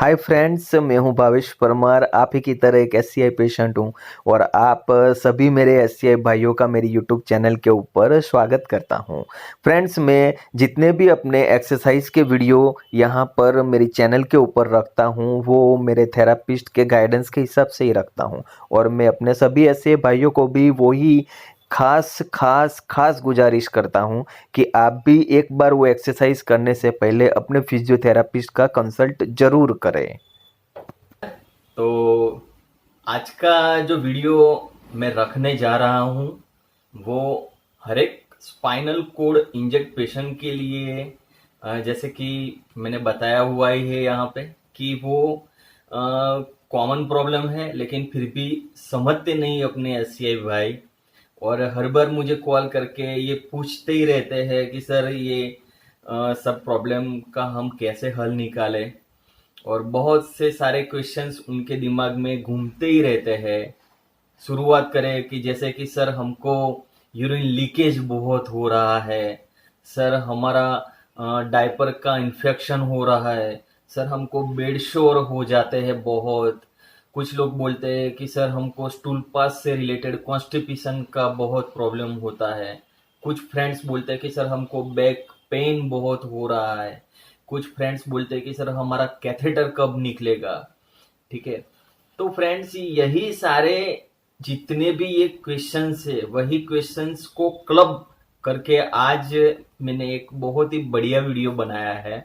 Hi friends, मैं हूं भावेश परमार। आप ही की तरह एक एससीआई पेशेंट हूं और आप सभी मेरे एससीआई भाइयों का मेरी यूट्यूब चैनल के ऊपर स्वागत करता हूं। फ्रेंड्स, मैं जितने भी अपने एक्सरसाइज के वीडियो यहां पर मेरी चैनल के ऊपर रखता हूं वो मेरे थेरापिस्ट के गाइडेंस के हिसाब से ही रखता हूं और मैं अपने सभी एससीआई भाइयों को भी वही खास खास खास गुजारिश करता हूं कि आप भी एक बार वो एक्सरसाइज करने से पहले अपने फिजियोथेरापिस्ट का कंसल्ट जरूर करें। तो आज का जो वीडियो मैं रखने जा रहा हूँ वो हर एक स्पाइनल कोड इंजेक्ट पेशेंट के लिए जैसे कि मैंने बताया हुआ ही है यहाँ पे कि वो कॉमन प्रॉब्लम है, लेकिन फिर भी समझते नहीं अपने एससीआई भाई। और हर बार मुझे कॉल करके ये पूछते ही रहते हैं कि सर ये सब प्रॉब्लम का हम कैसे हल निकालें। और बहुत से सारे क्वेश्चंस उनके दिमाग में घूमते ही रहते हैं। शुरुआत करें कि जैसे कि सर हमको यूरिन लीकेज बहुत हो रहा है, सर हमारा डायपर का इन्फेक्शन हो रहा है, सर हमको बेड शोर हो जाते हैं बहुत। कुछ लोग बोलते हैं कि सर हमको स्टूल पास से रिलेटेड कॉन्स्टिपेशन का बहुत प्रॉब्लम होता है। कुछ फ्रेंड्स बोलते हैं कि सर हमको बैक पेन बहुत हो रहा है। कुछ फ्रेंड्स बोलते हैं कि सर हमारा कैथेटर कब निकलेगा। ठीक है, तो फ्रेंड्स यही सारे जितने भी ये क्वेश्चंस है वही क्वेश्चंस को क्लब करके आज मैंने एक बहुत ही बढ़िया वीडियो बनाया है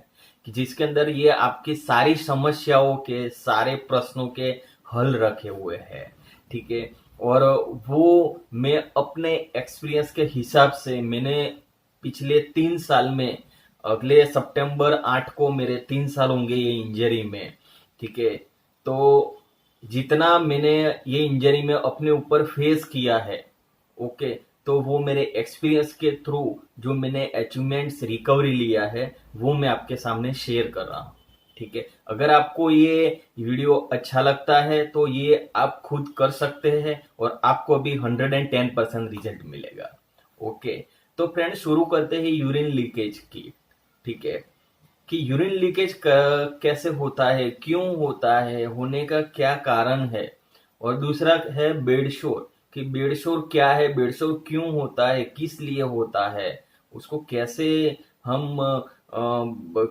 कि जिसके अंदर ये आपकी सारी समस्याओं के सारे प्रश्नों के हल रखे हुए हैं। ठीक है, और वो मैं अपने एक्सपीरियंस के हिसाब से मैंने पिछले 3 साल में, अगले सितंबर 8 को मेरे 3 साल होंगे ये इंजरी में। ठीक है, तो जितना मैंने ये इंजरी में अपने ऊपर फेस किया है, ओके, तो वो मेरे एक्सपीरियंस के थ्रू जो मैंने अचीवमेंट्स रिकवरी लिया है वो मैं आपके सामने शेयर कर रहा हूँ। ठीक है, अगर आपको ये वीडियो अच्छा लगता है तो ये आप खुद कर सकते हैं और आपको भी 110% रिजल्ट मिलेगा। ओके, तो फ्रेंड शुरू करते हैं यूरिन लीकेज की। ठीक है, कि यूरिन लीकेज कैसे होता है, क्यों होता है, होने का क्या कारण है। और दूसरा है बेड शोर, कि बेड शोर क्या है, बेड शोर क्यों होता है, किस लिए होता है, उसको कैसे हम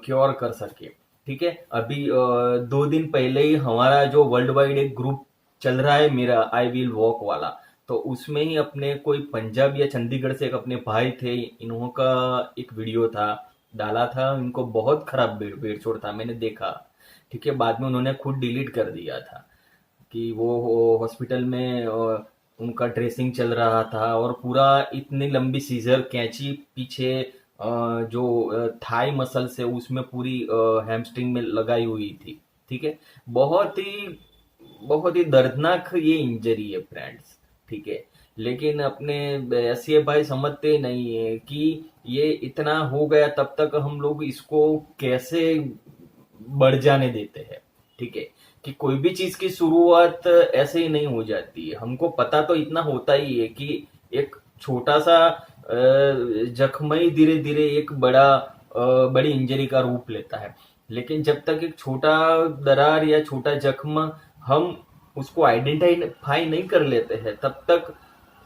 क्योर कर सके। ठीक है, अभी 2 दिन पहले ही हमारा जो वर्ल्ड वाइड एक ग्रुप चल रहा है मेरा आई विल वॉक वाला, तो उसमें ही अपने कोई पंजाब या चंडीगढ़ से एक अपने भाई थे, इन्हों का एक वीडियो था डाला था। इनको बहुत खराब बेड शोर था, मैंने देखा। ठीक है, बाद में उन्होंने खुद डिलीट कर दिया था कि वो हॉस्पिटल में उनका ड्रेसिंग चल रहा था और पूरा इतनी लंबी सीजर कैंची पीछे जो थाई मसल से उसमें पूरी हैमस्ट्रिंग में लगाई हुई थी। ठीक है, बहुत ही बहुत ही दर्दनाक ये इंजरी है फ्रेंड्स। ठीक है, लेकिन अपने एससीए भाई समझते नहीं है कि ये इतना हो गया तब तक हम लोग इसको कैसे बढ़ जाने देते हैं। ठीक है, कि कोई भी चीज की शुरुआत ऐसे ही नहीं हो जाती है। हमको पता तो इतना होता ही है कि एक छोटा सा जख्म ही धीरे धीरे एक बड़ी इंजरी का रूप लेता है। लेकिन जब तक एक छोटा दरार या छोटा जख्म हम उसको आइडेंटिफाई नहीं कर लेते हैं तब तक,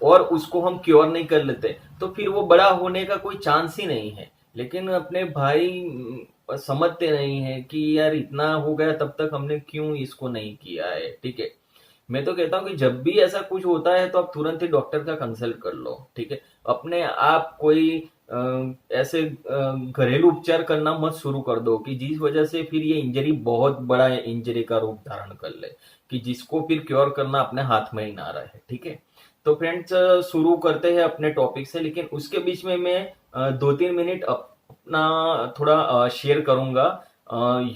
और उसको हम क्योर नहीं कर लेते, तो फिर वो बड़ा होने का कोई चांस ही नहीं है। लेकिन अपने भाई समझते नहीं है कि यार इतना हो गया तब तक हमने क्यों इसको नहीं किया है। ठीक है, मैं तो कहता हूँ कि जब भी ऐसा कुछ होता है तो आप तुरंत ही डॉक्टर का कंसल्ट कर लो। ठीक है, अपने आप कोई ऐसे घरेलू उपचार करना मत शुरू कर दो कि जिस वजह से फिर ये इंजरी बहुत बड़ा इंजरी का रूप धारण कर ले, कि जिसको फिर क्योर करना अपने हाथ में ही ना रहे। ठीक है, तो फ्रेंड्स शुरू करते हैं अपने टॉपिक से, लेकिन उसके बीच में मैं 2-3 मिनट अपना थोड़ा शेयर करूंगा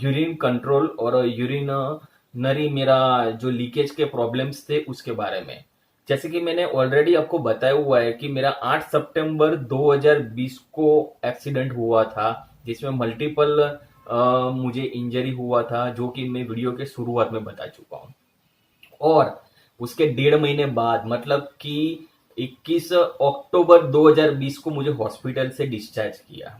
यूरिन कंट्रोल और यूरिन नरी मेरा जो लीकेज के प्रॉब्लम्स थे उसके बारे में। जैसे कि मैंने ऑलरेडी आपको बताया हुआ है कि मेरा 8 सितंबर 2020 को एक्सीडेंट हुआ था, जिसमें मल्टीपल मुझे इंजरी हुआ था, जो कि मैं वीडियो के शुरुआत में बता चुका हूँ। और उसके 1.5 महीने बाद, मतलब कि 21 अक्टूबर 2020 को मुझे हॉस्पिटल से डिस्चार्ज किया।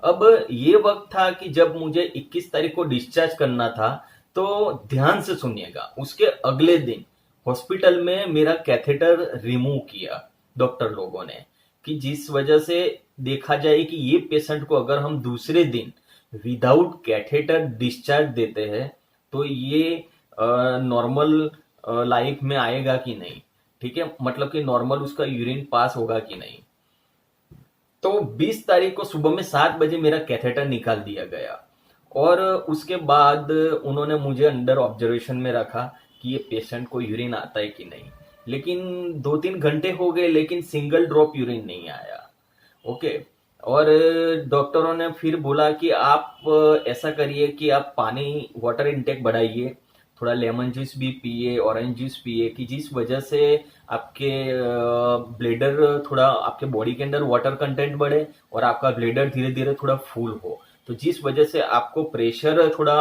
अब ये वक्त था कि जब मुझे 21 तारीख को डिस्चार्ज करना था, तो ध्यान से सुनिएगा, उसके अगले दिन हॉस्पिटल में मेरा कैथेटर रिमूव किया डॉक्टर लोगों ने, कि जिस वजह से देखा जाए कि ये पेशेंट को अगर हम दूसरे दिन विदाउट कैथेटर डिस्चार्ज देते हैं तो ये नॉर्मल लाइफ में आएगा कि नहीं, ठीक है, मतलब कि नॉर्मल उसका यूरिन पास होगा कि नहीं। तो 20 तारीख को सुबह में 7 बजे मेरा कैथेटर निकाल दिया गया और उसके बाद उन्होंने मुझे अंडर ऑब्जर्वेशन में रखा कि ये पेशेंट को यूरिन आता है कि नहीं। लेकिन 2-3 घंटे हो गए लेकिन सिंगल ड्रॉप यूरिन नहीं आया। ओके। और डॉक्टरों ने फिर बोला कि आप ऐसा करिए कि आप पानी वाटर इनटेक बढ़ाइए, थोड़ा लेमन जूस भी पिए, ऑरेंज जूस पिए, कि जिस वजह से आपके ब्लेडर थोड़ा आपके बॉडी के अंदर वाटर कंटेंट बढ़े और आपका ब्लेडर धीरे धीरे थोड़ा फुल हो, तो जिस वजह से आपको प्रेशर थोड़ा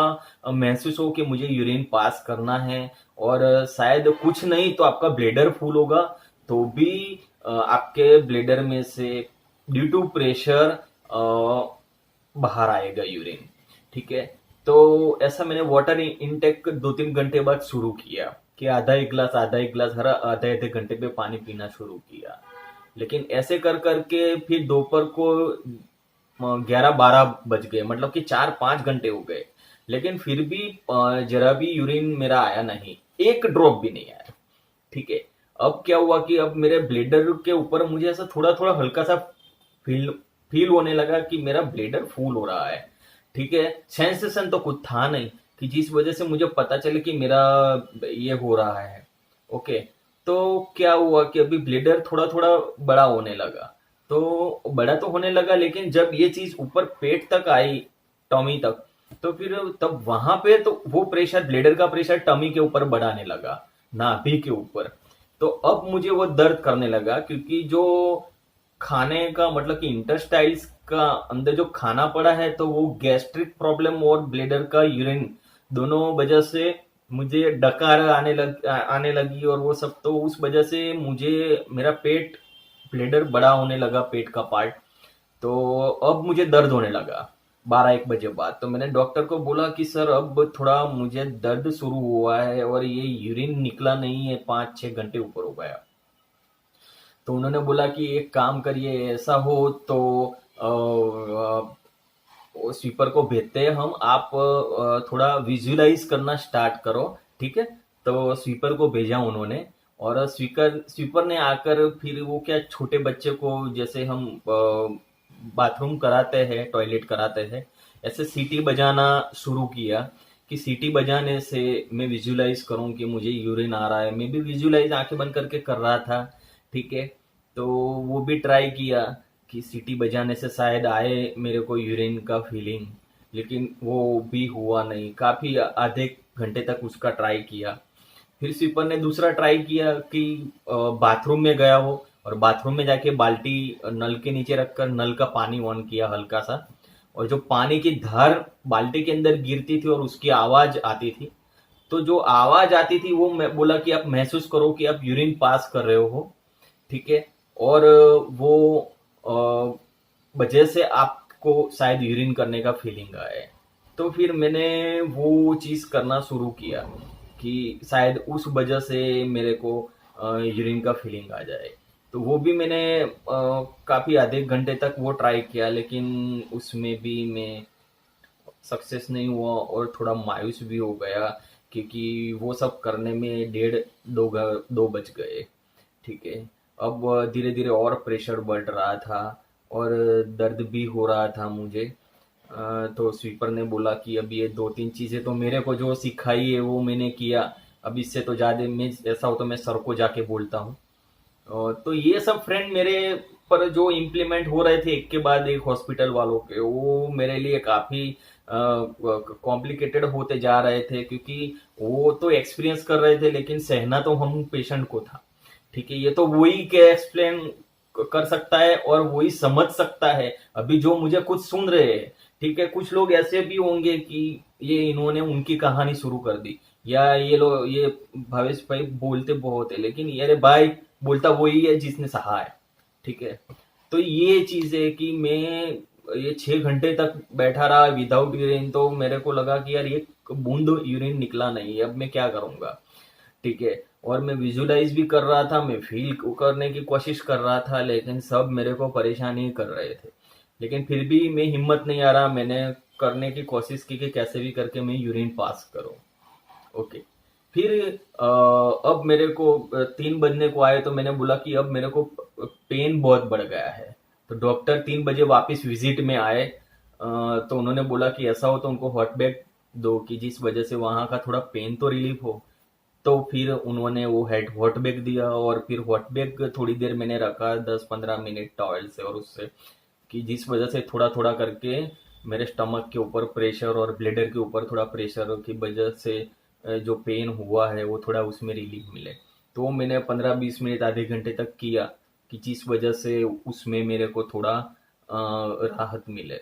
महसूस हो कि मुझे यूरिन पास करना है, और शायद कुछ नहीं तो आपका ब्लेडर फुल होगा तो भी आपके ब्लेडर में से ड्यू टू प्रेशर बाहर आएगा यूरिन, ठीक है। तो ऐसा मैंने वाटर इनटेक 2-3 घंटे बाद शुरू किया कि आधा एक गिलास हर आधे आधे घंटे पे पानी पीना शुरू किया। लेकिन ऐसे कर करके फिर दोपहर को 11-12 बज गए, मतलब कि 4-5 घंटे हो गए, लेकिन फिर भी जरा भी यूरिन मेरा आया नहीं, एक ड्रॉप भी नहीं आया, ठीक है। अब क्या हुआ कि अब मेरे ब्लेडर के ऊपर मुझे ऐसा थोड़ा थोड़ा हल्का सा फील फील होने लगा कि मेरा ब्लेडर फूल हो रहा है, ठीक है। सेंसेशन तो कुछ था नहीं कि जिस वजह से मुझे पता चले कि मेरा ये हो रहा है। ओके। तो क्या हुआ कि अभी ब्लेडर थोड़ा थोड़ा बड़ा होने लगा, तो बड़ा तो होने लगा, लेकिन जब ये चीज ऊपर पेट तक आई, टॉमी तक, तो फिर तब वहां पे तो वो प्रेशर, ब्लेडर का प्रेशर टमी के ऊपर बढ़ाने लगा, नाभि के ऊपर। तो अब मुझे वो दर्द करने लगा, क्योंकि जो खाने का मतलब कि इंटेस्टाइल्स का अंदर जो खाना पड़ा है, तो वो गैस्ट्रिक प्रॉब्लम और ब्लेडर का यूरिन दोनों वजह से मुझे डकार आने लगी, और वो सब, तो उस वजह से मुझे मेरा पेट, ब्लेडर बड़ा होने लगा, पेट का पार्ट। तो अब मुझे दर्द होने लगा 12-1 बजे बाद। तो मैंने डॉक्टर को बोला कि सर अब थोड़ा मुझे दर्द शुरू हुआ है और ये यूरिन निकला नहीं है, 5-6 घंटे ऊपर हो गया। तो उन्होंने बोला कि एक काम करिए, ऐसा हो तो स्वीपर को भेजते हैं हम, आप थोड़ा विजुलाइज करना स्टार्ट करो, ठीक है। तो स्वीपर को भेजा उन्होंने, और स्वीपर ने आकर फिर वो क्या, छोटे बच्चे को जैसे हम बाथरूम कराते हैं, टॉयलेट कराते हैं, ऐसे सीटी बजाना शुरू किया, कि सीटी बजाने से मैं विजुलाइज करूं कि मुझे यूरिन आ रहा है। मैं भी विजुलाइज आंखें बंद करके कर रहा था, ठीक है। तो वो भी ट्राई किया कि सीटी बजाने से शायद आए मेरे को यूरिन का फीलिंग, लेकिन वो भी हुआ नहीं। काफी आधे घंटे तक उसका ट्राई किया। फिर स्वीपर ने दूसरा ट्राई किया कि बाथरूम में गया वो, और बाथरूम में जाके बाल्टी नल के नीचे रखकर नल का पानी ऑन किया हल्का सा, और जो पानी की धार बाल्टी के अंदर गिरती थी और उसकी आवाज आती थी, तो जो आवाज आती थी वो मैं बोला कि आप महसूस करो कि आप यूरिन पास कर रहे हो, ठीक है। और वो वजह से आपको शायद यूरिन करने का फीलिंग आए। तो फिर मैंने वो चीज करना शुरू किया कि शायद उस वजह से मेरे को यूरिन का फीलिंग आ जाए। तो वो भी मैंने काफी आधे घंटे तक वो ट्राई किया, लेकिन उसमें भी मैं सक्सेस नहीं हुआ और थोड़ा मायूस भी हो गया, क्योंकि वो सब करने में 1:30-2 बज गए, ठीक है। अब धीरे धीरे और प्रेशर बढ़ रहा था और दर्द भी हो रहा था मुझे। तो स्वीपर ने बोला कि अब ये 2-3 चीजें तो मेरे को जो सिखाई है वो मैंने किया, अब इससे तो ज्यादा मैं, ऐसा हो तो मैं सर को जाके बोलता हूँ। तो ये सब फ्रेंड मेरे पर जो इम्प्लीमेंट हो रहे थे एक के बाद एक हॉस्पिटल वालों के, वो मेरे लिए काफी कॉम्प्लिकेटेड होते जा रहे थे, क्योंकि वो तो एक्सपीरियंस कर रहे थे लेकिन सहना तो हम पेशेंट को था, ठीक है। ये तो वही के एक्सप्लेन कर सकता है और वही समझ सकता है अभी जो मुझे कुछ सुन रहे हैं, ठीक है। कुछ लोग ऐसे भी होंगे कि ये इन्होंने उनकी कहानी शुरू कर दी, या ये लोग, ये भावेश भाई बोलते बहुत है, लेकिन ये भाई बोलता वही है जिसने सहा है, ठीक है। तो ये चीज है कि मैं ये 6 घंटे तक बैठा रहा विदाउट यूरिन, तो मेरे को लगा कि यार ये बूंद यूरिन निकला नहीं है, अब मैं क्या करूंगा। ठीक है, और मैं विजुलाइज भी कर रहा था, मैं फील करने की कोशिश कर रहा था, लेकिन सब मेरे को परेशानी कर रहे थे। लेकिन फिर भी मैं हिम्मत नहीं आ रहा, मैंने करने की कोशिश की कि कैसे भी करके मैं यूरिन पास करूं। ओके, फिर अब मेरे को 3 बजने को आए, तो मैंने बोला कि अब मेरे को पेन बहुत बढ़ गया है। तो डॉक्टर 3 बजे वापस विजिट में आए, तो उन्होंने बोला कि ऐसा हो तो उनको हॉट बैग दो, कि जिस वजह से वहाँ का थोड़ा पेन तो रिलीफ हो। तो फिर उन्होंने वो हेड हॉट बैग दिया, और फिर हॉट बैग थोड़ी देर मैंने रखा, 10-15 मिनट टॉवल से और उससे, कि जिस वजह से थोड़ा थोड़ा करके मेरे स्टमक के ऊपर प्रेशर और ब्लेडर के ऊपर थोड़ा प्रेशर की वजह से जो पेन हुआ है वो थोड़ा उसमें रिलीफ मिले। तो मैंने 15-20 मिनट आधे घंटे तक किया, कि जिस वजह से उसमें मेरे को थोड़ा राहत मिले।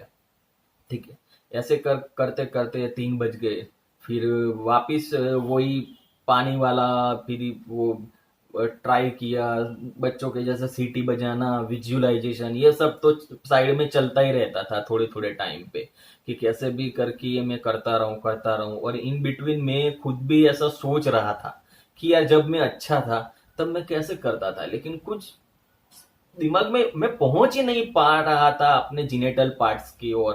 ठीक है, ऐसे करते करते 3 बज गए। फिर वापिस वही पानी वाला, फिर वो ट्राई किया, बच्चों के जैसे सीटी बजाना, विजुअलाइजेशन, ये सब तो साइड में चलता ही रहता था थोड़े थोड़े टाइम पे, कि कैसे भी करके ये मैं करता रहूं। और इन बिटवीन मैं खुद भी ऐसा सोच रहा था कि यार जब मैं अच्छा था तब मैं कैसे करता था, लेकिन कुछ दिमाग में मैं पहुंच ही नहीं पा रहा था अपने जिनेटल पार्ट्स की ओर,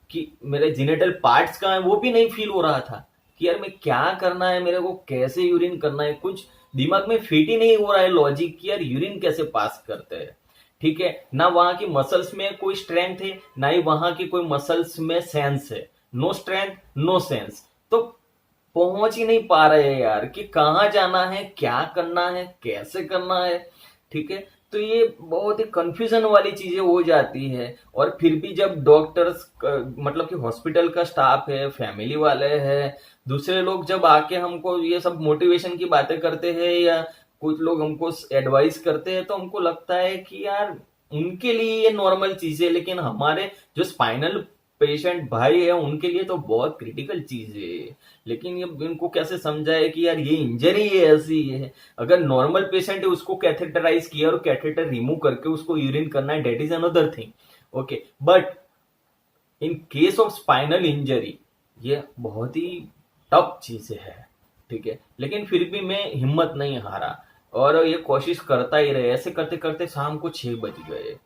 कि मेरे जिनेटल पार्ट्स कहाँ है वो भी नहीं फील हो रहा था, कि यार मैं क्या करना है, मेरे को कैसे यूरिन करना है, कुछ दिमाग में फिट ही नहीं हो रहा है लॉजिक, कि यार यूरिन कैसे पास करते हैं। ठीक है, ना वहां की मसल्स में कोई स्ट्रेंथ है, ना ही वहां की कोई मसल्स में सेंस है। No strength, no sense. तो पहुंच ही नहीं पा रहे हैं यार, कि कहाँ जाना है, क्या करना है, कैसे करना है। ठीक है, तो ये बहुत ही कंफ्यूजन वाली चीजें हो जाती है। और फिर भी जब डॉक्टर्स, मतलब कि हॉस्पिटल का स्टाफ है, फैमिली वाले हैं, दूसरे लोग जब आके हमको ये सब मोटिवेशन की बातें करते हैं, या कुछ लोग हमको एडवाइस करते हैं, तो हमको लगता है कि यार उनके लिए ये नॉर्मल चीज है, लेकिन हमारे जो स्पाइनल पेशेंट भाई है उनके लिए तो बहुत क्रिटिकल चीज है। लेकिन ये इनको कैसे समझाए कि यार ये इंजरी है, ऐसी है। अगर नॉर्मल पेशेंट है उसको कैथेटराइज किया और कैथेटर रिमूव करके उसको यूरिन करना है, that is another thing. Okay, but in case of spinal injury ये बहुत ही टफ चीज है। ठीक है, लेकिन फिर भी मैं हिम्मत नहीं हारा, और ये कोशिश करता ही रहे। ऐसे करते करते शाम को 6 बज गए,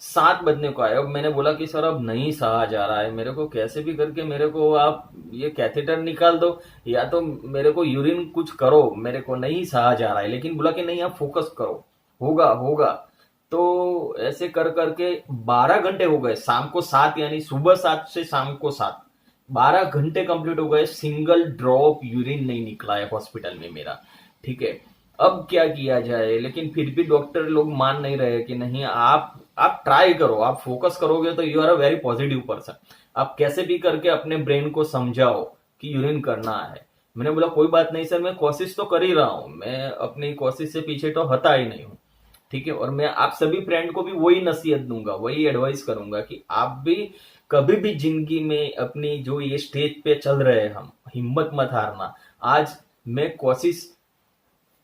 7 बजने को आए। अब मैंने बोला कि सर अब नहीं सहा जा रहा है मेरे को, कैसे भी करके मेरे को आप ये कैथेटर निकाल दो, या तो मेरे को यूरिन कुछ करो, मेरे को नहीं सहा जा रहा है। लेकिन बोला कि नहीं, आप फोकस करो, होगा होगा। तो ऐसे कर करके 12 घंटे हो गए, शाम को 7 यानी सुबह 7 से शाम को 7, 12 घंटे कंप्लीट हो गए, सिंगल ड्रॉप यूरिन नहीं निकला है हॉस्पिटल में मेरा। ठीक है, अब क्या किया जाए, लेकिन फिर भी डॉक्टर लोग मान नहीं रहे, कि नहीं आप ट्राई करो, आप फोकस करोगे तो you are a very positive person, आप कैसे भी करके अपने ब्रेन को समझाओ कि यूरिन करना है। मैंने बोला कोई बात नहीं सर, मैं कोशिश तो कर ही रहा हूं, मैं अपनी कोशिश से पीछे तो हटा ही नहीं हूँ। ठीक है, और मैं आप सभी फ्रेंड को भी वही नसीहत दूंगा, वही एडवाइस करूंगा, कि आप भी कभी भी जिंदगी में अपनी जो ये स्टेज पे चल रहे हैं हम, हिम्मत मत हारना। आज मैं कोशिश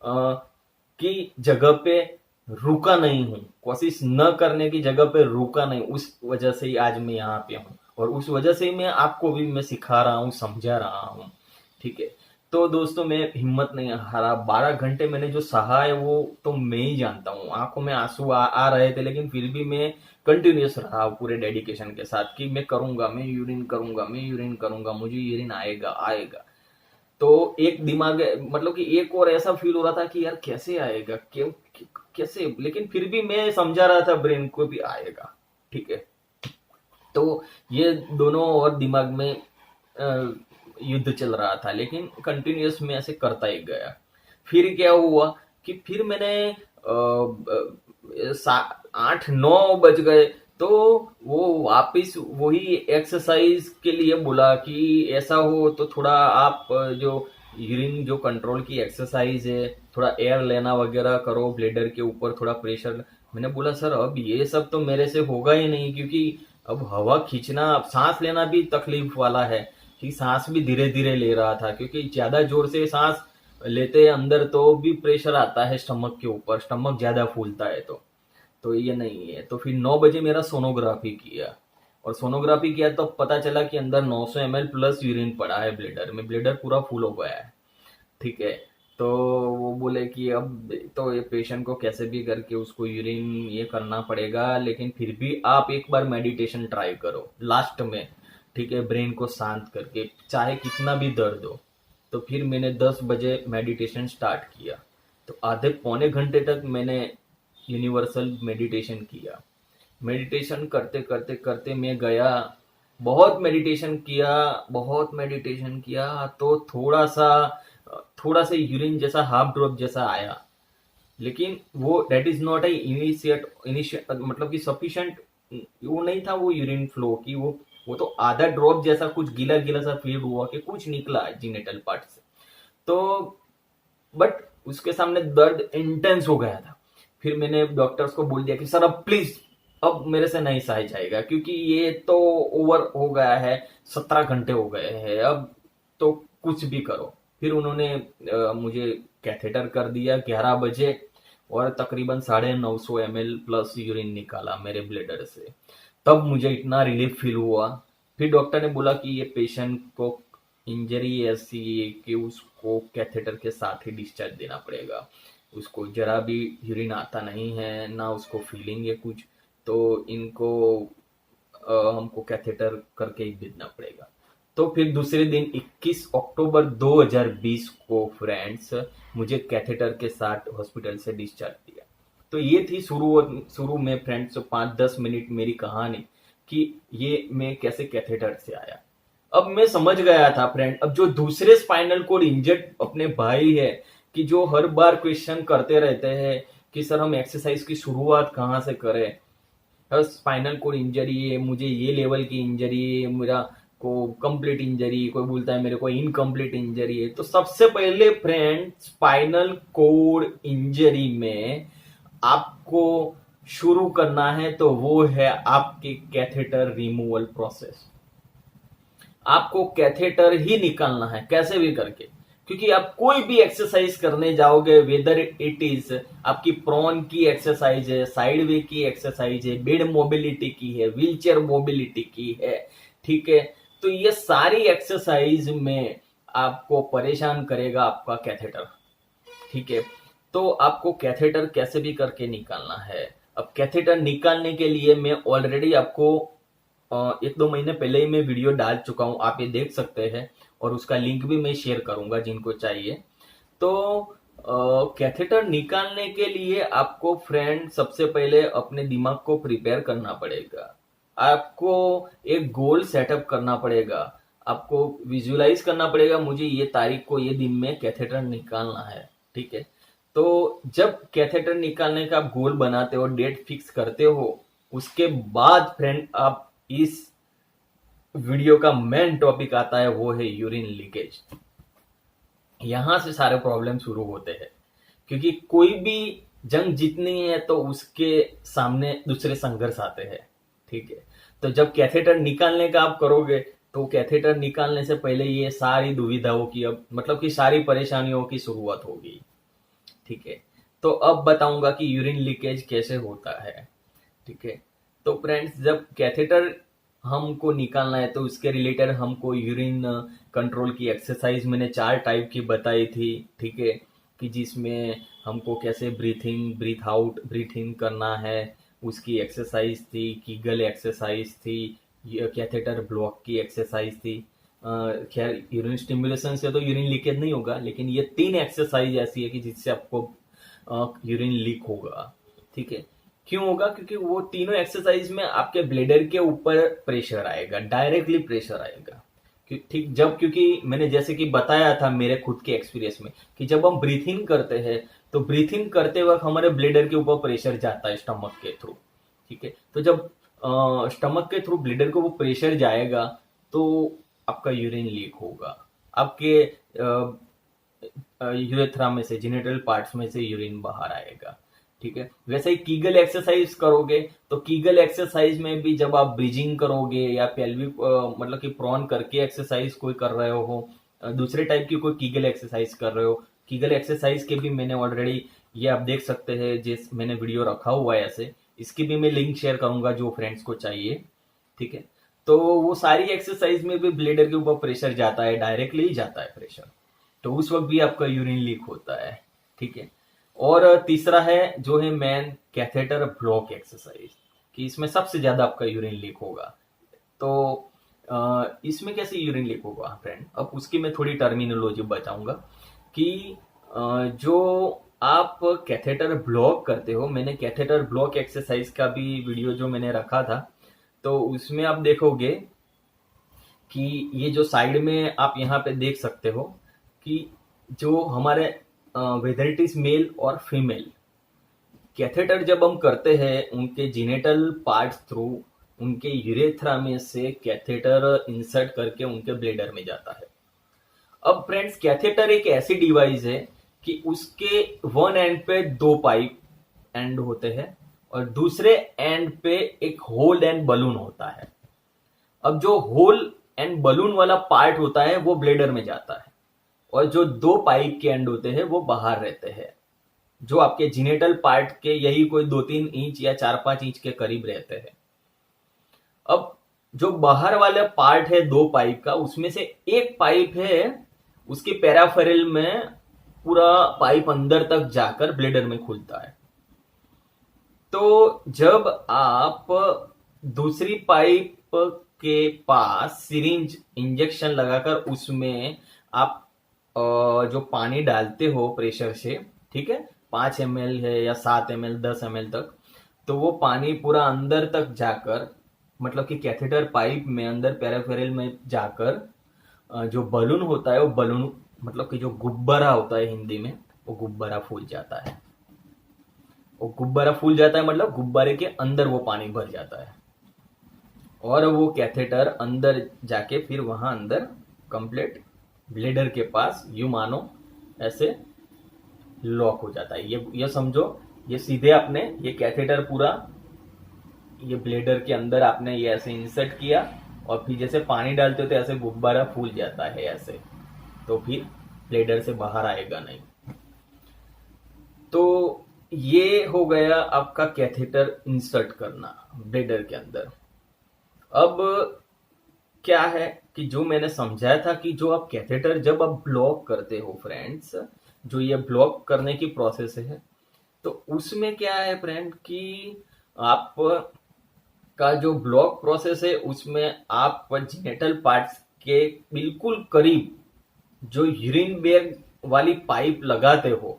की जगह पे रुका नहीं हूं, कोशिश न करने की जगह पे रुका नहीं, उस वजह से ही आज मैं यहाँ पे हूँ, और उस वजह से ही मैं आपको भी मैं सिखा रहा हूँ, समझा रहा हूँ। ठीक है, तो दोस्तों मैं हिम्मत नहीं हारा। 12 घंटे मैंने जो सहा है वो तो मैं ही जानता हूँ, आंखों में आंसू आ रहे थे, लेकिन फिर भी मैं कंटिन्यूस रहा पूरे डेडिकेशन के साथ, कि मैं करूंगा, मैं यूरिन करूंगा, मैं यूरिन करूंगा, मुझे यूरिन आएगा आएगा। तो एक दिमाग, मतलब कि एक और ऐसा फील हो रहा था कि यार कैसे आएगा, क्यों, कैसे, लेकिन फिर भी मैं समझा रहा था ब्रेन को भी आएगा। ठीक है, तो ये दोनों और दिमाग में युद्ध चल रहा था, लेकिन कंटिन्यूअस में ऐसे करता ही गया। फिर क्या हुआ कि फिर मैंने 8-9 बज गए, तो वो वापिस वही एक्सरसाइज के लिए बोला, कि ऐसा हो तो थोड़ा आप जो यूरिन जो कंट्रोल की एक्सरसाइज है, थोड़ा एयर लेना वगैरह करो, ब्लेडर के ऊपर थोड़ा प्रेशर। मैंने बोला सर अब ये सब तो मेरे से होगा ही नहीं, क्योंकि अब हवा खींचना, अब सांस लेना भी तकलीफ वाला है, कि सांस भी धीरे धीरे ले रहा था, क्योंकि ज्यादा जोर से सांस लेते हैं अंदर तो भी प्रेशर आता है स्टमक के ऊपर, स्टमक ज्यादा फूलता है। तो तो ये नहीं है। तो फिर 9 बजे मेरा सोनोग्राफी किया, और सोनोग्राफी किया तो पता चला कि अंदर 900 ml प्लस यूरिन पड़ा है ब्लेडर में, ब्लेडर पूरा फुल हो गया है। ठीक है। तो वो बोले कि अब तो ये पेशेंट को कैसे भी करके उसको यूरिन ये करना पड़ेगा, लेकिन फिर भी आप एक बार मेडिटेशन ट्राई करो लास्ट में। ठीक है, ब्रेन को शांत करके, चाहे कितना भी दर्द हो। तो फिर मैंने 10 बजे मेडिटेशन स्टार्ट किया। तो आधे पौने घंटे तक मैंने यूनिवर्सल मेडिटेशन किया। मेडिटेशन करते करते करते मैं गया, बहुत मेडिटेशन किया, तो थोड़ा सा यूरिन जैसा हाफ ड्रॉप जैसा आया। लेकिन वो that is not a initiate मतलब कि सफिशिएंट, वो नहीं था वो यूरिन फ्लो की, वो तो आधा ड्रॉप जैसा कुछ गीला गीला सा फील हुआ कि कुछ निकला जीनेटल पार्ट से। तो बट उसके सामने दर्द इंटेंस हो गया था। फिर मैंने डॉक्टर्स को बोल दिया कि सर अब प्लीज, अब मेरे से नहीं सहा जाएगा, क्योंकि ये तो ओवर हो गया है, 17 घंटे हो गए हैं, अब तो कुछ भी करो। फिर उन्होंने मुझे कैथेटर कर दिया 11 बजे, और तकरीबन 950 ml प्लस यूरिन निकाला मेरे ब्लेडर से। तब मुझे इतना रिलीफ फील हुआ। फिर डॉक्टर ने बोला कि ये पेशेंट को इंजरी ऐसी है कि उसको कैथेटर के साथ ही डिस्चार्ज देना पड़ेगा। उसको जरा भी यूरिन आता नहीं है, ना उसको फीलिंग है कुछ, तो इनको हमको कैथेटर करके ही भेजना पड़ेगा। तो फिर दूसरे दिन 21 अक्टूबर 2020 को फ्रेंड्स मुझे कैथेटर के साथ हॉस्पिटल से डिस्चार्ज दिया। तो ये थी शुरू में फ्रेंड्स 5-10 मिनट मेरी कहानी कि ये मैं कैसे कैथेटर से आया। अब मैं समझ गया था फ्रेंड। अब जो दूसरे स्पाइनल कोड इंजर्ड अपने भाई है, कि जो हर बार क्वेश्चन करते रहते हैं कि सर हम एक्सरसाइज की शुरुआत कहाँ से करें, स्पाइनल कोड इंजरी है, मुझे ये लेवल की इंजरी है, मेरा को कंप्लीट इंजरी, कोई बोलता है मेरे को इनकम्प्लीट इंजरी है। तो सबसे पहले फ्रेंड, स्पाइनल कोड इंजरी में आपको शुरू करना है तो वो है आपके कैथेटर रिमूवल प्रोसेस। आपको कैथेटर ही निकालना है कैसे भी करके, क्योंकि आप कोई भी एक्सरसाइज करने जाओगे, वेदर इट इज आपकी प्रोन की एक्सरसाइज है, साइड वे की एक्सरसाइज है, बेड मोबिलिटी की है, व्हीलचेयर मोबिलिटी की है, ठीक है, तो ये सारी एक्सरसाइज में आपको परेशान करेगा आपका कैथेटर। ठीक है। तो आपको कैथेटर कैसे भी करके निकालना है। अब कैथेटर निकालने के लिए मैं ऑलरेडी आपको 1-2 महीने पहले ही मैं वीडियो डाल चुका हूं, आप ये देख सकते हैं, और उसका लिंक भी मैं शेयर करूंगा जिनको चाहिए। तो कैथेटर निकालने के लिए आपको फ्रेंड सबसे पहले अपने दिमाग को प्रिपेयर करना पड़ेगा। आपको एक गोल सेटअप करना पड़ेगा, आपको विजुअलाइज करना पड़ेगा, मुझे ये तारीख को ये दिन में कैथेटर निकालना है। ठीक है। तो जब कैथेटर निकालने का आप गोल बनाते हो, डेट फिक्स करते हो, उसके बाद फ्रेंड आप इस वीडियो का मेन टॉपिक आता है, वो है यूरिन लीकेज। यहां से सारे प्रॉब्लम शुरू होते हैं, क्योंकि कोई भी जंग जीतनी है तो उसके सामने दूसरे संघर्ष आते हैं। ठीक है। तो जब कैथेटर निकालने का आप करोगे, तो कैथेटर निकालने से पहले ये सारी दुविधाओं की, अब मतलब कि सारी परेशानियों की शुरुआत होगी। ठीक है। तो अब बताऊंगा कि यूरिन लीकेज कैसे होता है। ठीक है। तो फ्रेंड्स, जब कैथेटर हमको निकालना है तो उसके रिलेटेड हमको यूरिन कंट्रोल की एक्सरसाइज मैंने 4 टाइप की बताई थी। ठीक है। कि जिसमें हमको कैसे ब्रीथ इन ब्रीथ आउट ब्रीथ इन करना है, उसकी एक्सरसाइज थी, कीगल एक्सरसाइज थी, कैथेटर ब्लॉक की एक्सरसाइज थी। खैर यूरिन स्टिमुलेशन से तो यूरिन लीकेज नहीं होगा, लेकिन ये 3 एक्सरसाइज ऐसी है कि जिससे आपको यूरिन लीक होगा। ठीक है। क्यों होगा? क्योंकि वो तीनों एक्सरसाइज में आपके ब्लेडर के ऊपर प्रेशर आएगा, डायरेक्टली प्रेशर आएगा। ठीक, जब क्योंकि मैंने जैसे कि बताया था मेरे खुद के एक्सपीरियंस में कि जब हम ब्रीथ इन करते हैं तो ब्रीथ इन करते वक्त हमारे ब्लेडर के ऊपर प्रेशर जाता है स्टमक के थ्रू। ठीक है। तो जब स्टमक के थ्रू ब्लेडर को वो प्रेशर जाएगा तो आपका यूरिन लीक होगा, आपके यूरेथ्रा में से, जेनिटल पार्ट्स में से यूरिन बाहर आएगा। ठीक है। वैसे ही कीगल एक्सरसाइज करोगे तो कीगल एक्सरसाइज में भी जब आप ब्रीजिंग करोगे या पेल्विक मतलब कि प्रॉन करके एक्सरसाइज कोई कर रहे हो, दूसरे टाइप की कोई कीगल एक्सरसाइज कर रहे हो, कीगल एक्सरसाइज के भी मैंने ऑलरेडी ये आप देख सकते हैं, जिस मैंने वीडियो रखा हुआ है ऐसे, इसकी भी मैं लिंक शेयर करूंगा जो फ्रेंड्स को चाहिए, ठीक है। तो वो सारी एक्सरसाइज में भी ब्लेडर के ऊपर प्रेशर जाता है, डायरेक्टली ही जाता है प्रेशर, तो उस वक्त भी आपका यूरिन लीक होता है, ठीक है। और तीसरा है जो है मेन कैथेटर ब्लॉक एक्सरसाइज, कि इसमें सबसे ज्यादा आपका यूरिन लीक होगा। तो इसमें कैसे यूरिन लीक होगा फ्रेंड, अब उसकी मैं थोड़ी टर्मिनोलॉजी बताऊंगा कि जो आप कैथेटर ब्लॉक करते हो, मैंने कैथेटर ब्लॉक एक्सरसाइज का भी वीडियो जो मैंने रखा था, तो उसमें आप देखोगे कि ये जो साइड में आप यहाँ पे देख सकते हो कि जो हमारे वेदर इट इज मेल और फीमेल, कैथेटर जब हम करते हैं उनके जीनेटल पार्ट्स थ्रू उनके यूरेथ्रा में से कैथेटर इंसर्ट करके उनके ब्लेडर में जाता है। अब फ्रेंड्स, कैथेटर एक ऐसी डिवाइस है कि उसके वन एंड पे दो पाइप एंड होते हैं और दूसरे एंड पे एक होल एंड बलून होता है। अब जो होल एंड बलून वाला पार्ट होता है वो ब्लेडर में जाता है और जो दो पाइप के एंड होते हैं वो बाहर रहते हैं, जो आपके जीनेटल पार्ट के यही कोई 2-3 इंच या 4-5 इंच के करीब रहते हैं। अब जो बाहर वाला पार्ट है दो पाइप का, उसमें से एक पाइप है उसके पैराफेरल में पूरा पाइप अंदर तक जाकर ब्लेडर में खुलता है। तो जब आप दूसरी पाइप के पास सिरिंज इंजेक्शन लगाकर उसमें आप जो पानी डालते हो प्रेशर से, ठीक है, 5 ml है या 7 ml 10 ml तक, तो वो पानी पूरा अंदर तक जाकर, मतलब कि कैथेटर पाइप में अंदर पैराफेरल में जाकर जो बलून होता है वो बलून, मतलब कि जो गुब्बारा होता है हिंदी में, वो गुब्बारा फूल जाता है। वो गुब्बारा फूल जाता है मतलब गुब्बारे के अंदर वो पानी भर जाता है और वो कैथेटर अंदर जाके फिर वहां अंदर कंप्लीट ब्लेडर के पास यूं मानो ऐसे लॉक हो जाता है। ये समझो, ये सीधे आपने ये कैथेटर पूरा ये ब्लेडर के अंदर आपने ये ऐसे इंसर्ट किया और फिर जैसे पानी डालते हो तो ऐसे गुब्बारा फूल जाता है ऐसे, तो फिर ब्लेडर से बाहर आएगा नहीं। तो ये हो गया आपका कैथेटर इंसर्ट करना ब्लेडर के अंदर। अब क्या है कि जो मैंने समझाया था कि जो आप कैथेटर जब आप ब्लॉक करते हो फ्रेंड्स, जो ये ब्लॉक करने की प्रोसेस है, तो उसमें क्या है फ्रेंड कि आप का जो ब्लॉक प्रोसेस है उसमें आप जीनेटल पार्ट्स के बिल्कुल करीब जो यूरिन बैग वाली पाइप लगाते हो,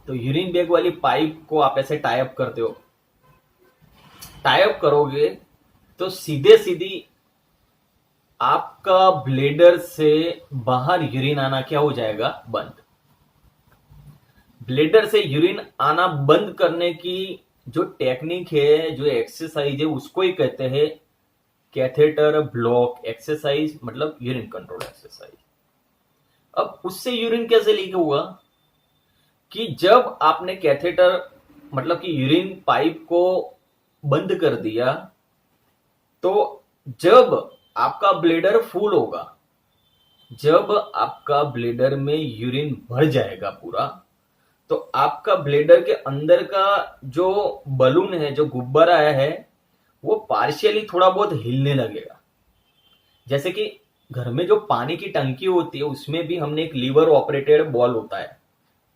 तो यूरिन बैग वाली पाइप को आप ऐसे टाई अप करते हो, टाई अप करोगे तो सीधे सीधी आपका ब्लेडर से बाहर यूरिन आना क्या हो जाएगा, बंद। ब्लेडर से यूरिन आना बंद करने की जो टेक्निक है, जो एक्सरसाइज है, उसको ही कहते हैं कैथेटर ब्लॉक एक्सरसाइज, मतलब यूरिन कंट्रोल एक्सरसाइज। अब उससे यूरिन कैसे लीक होगा कि जब आपने कैथेटर मतलब कि यूरिन पाइप को बंद कर दिया, तो जब आपका ब्लेडर फुल होगा, जब आपका ब्लेडर में यूरिन भर जाएगा पूरा, तो आपका ब्लेडर के अंदर का जो बलून है, जो गुब्बारा है, वो पार्शियली थोड़ा बहुत हिलने लगेगा। जैसे कि घर में जो पानी की टंकी होती है उसमें भी हमने एक लीवर ऑपरेटेड बॉल होता है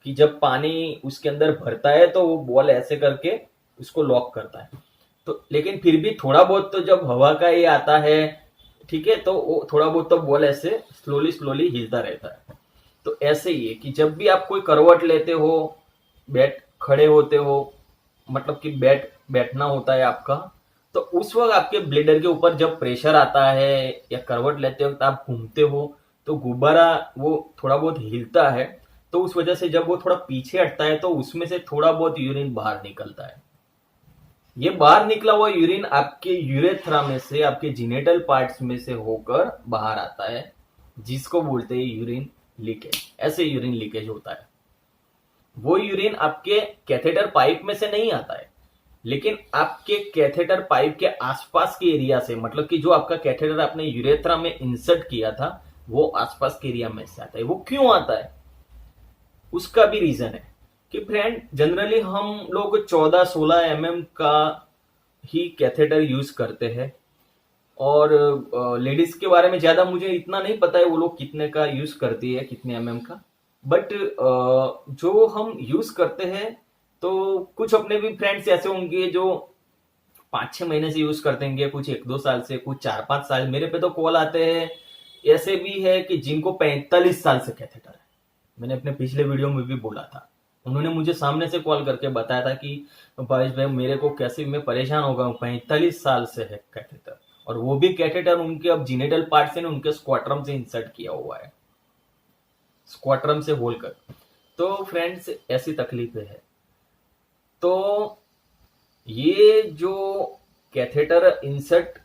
कि जब पानी उसके अंदर भरता है तो वो बॉल ऐसे करके उसको लॉक करता है। तो लेकिन फिर भी थोड़ा बहुत तो जब हवा का ये आता है, ठीक है, तो वो थोड़ा बहुत तो बॉल ऐसे स्लोली स्लोली हिलता रहता है। तो ऐसे ही है कि जब भी आप कोई करवट लेते हो, बैठ खड़े होते हो, मतलब कि बैठना होता है आपका, तो उस वक्त आपके ब्लेडर के ऊपर जब प्रेशर आता है या करवट लेते वक्त आप घूमते हो तो गुब्बारा वो थोड़ा बहुत हिलता है, तो उस वजह से जब वो थोड़ा पीछे हटता है तो उसमें से थोड़ा बहुत यूरिन बाहर निकलता है। ये बाहर निकला हुआ यूरिन आपके यूरेथ्रा में से, आपके जीनेटल पार्ट्स में से होकर बाहर आता है, जिसको बोलते हैं यूरिन लीकेज। ऐसे यूरिन लीकेज होता है। वो यूरिन आपके कैथेटर पाइप में से नहीं आता है, लेकिन आपके कैथेटर पाइप के आसपास के एरिया से, मतलब कि जो आपका कैथेटर आपने यूरेथ्रा में इंसर्ट किया था वो आसपास के एरिया में से आता है। वो क्यों आता है, उसका भी रीजन है कि फ्रेंड जनरली हम लोग 14-16 mm का ही कैथेटर यूज करते हैं। और लेडीज के बारे में ज्यादा मुझे इतना नहीं पता है वो लोग कितने का यूज करती है, कितने का। बट जो हम यूज करते हैं, तो कुछ अपने भी फ्रेंड्स ऐसे होंगे जो 5-6 महीने से यूज करते हैं, कुछ 1-2 साल से, कुछ 4-5 साल। मेरे पे तो कॉल आते हैं, ऐसे भी है कि जिनको 45 साल से कैथेटर है। मैंने अपने पिछले वीडियो में भी बोला था, उन्होंने मुझे सामने से कॉल करके बताया था कि भाई मेरे को कैसे, मैं परेशान हो गया हूँ, 45 साल से है कैथेटर। और वो भी कैथेटर उनके अब जीनेटल पार्ट से, उनके स्क्वाट्रम से इंसर्ट किया हुआ है, स्क्वाट्रम से होल कर। तो फ्रेंड्स ऐसी तकलीफें है। तो ये जो कैथेटर इंसर्ट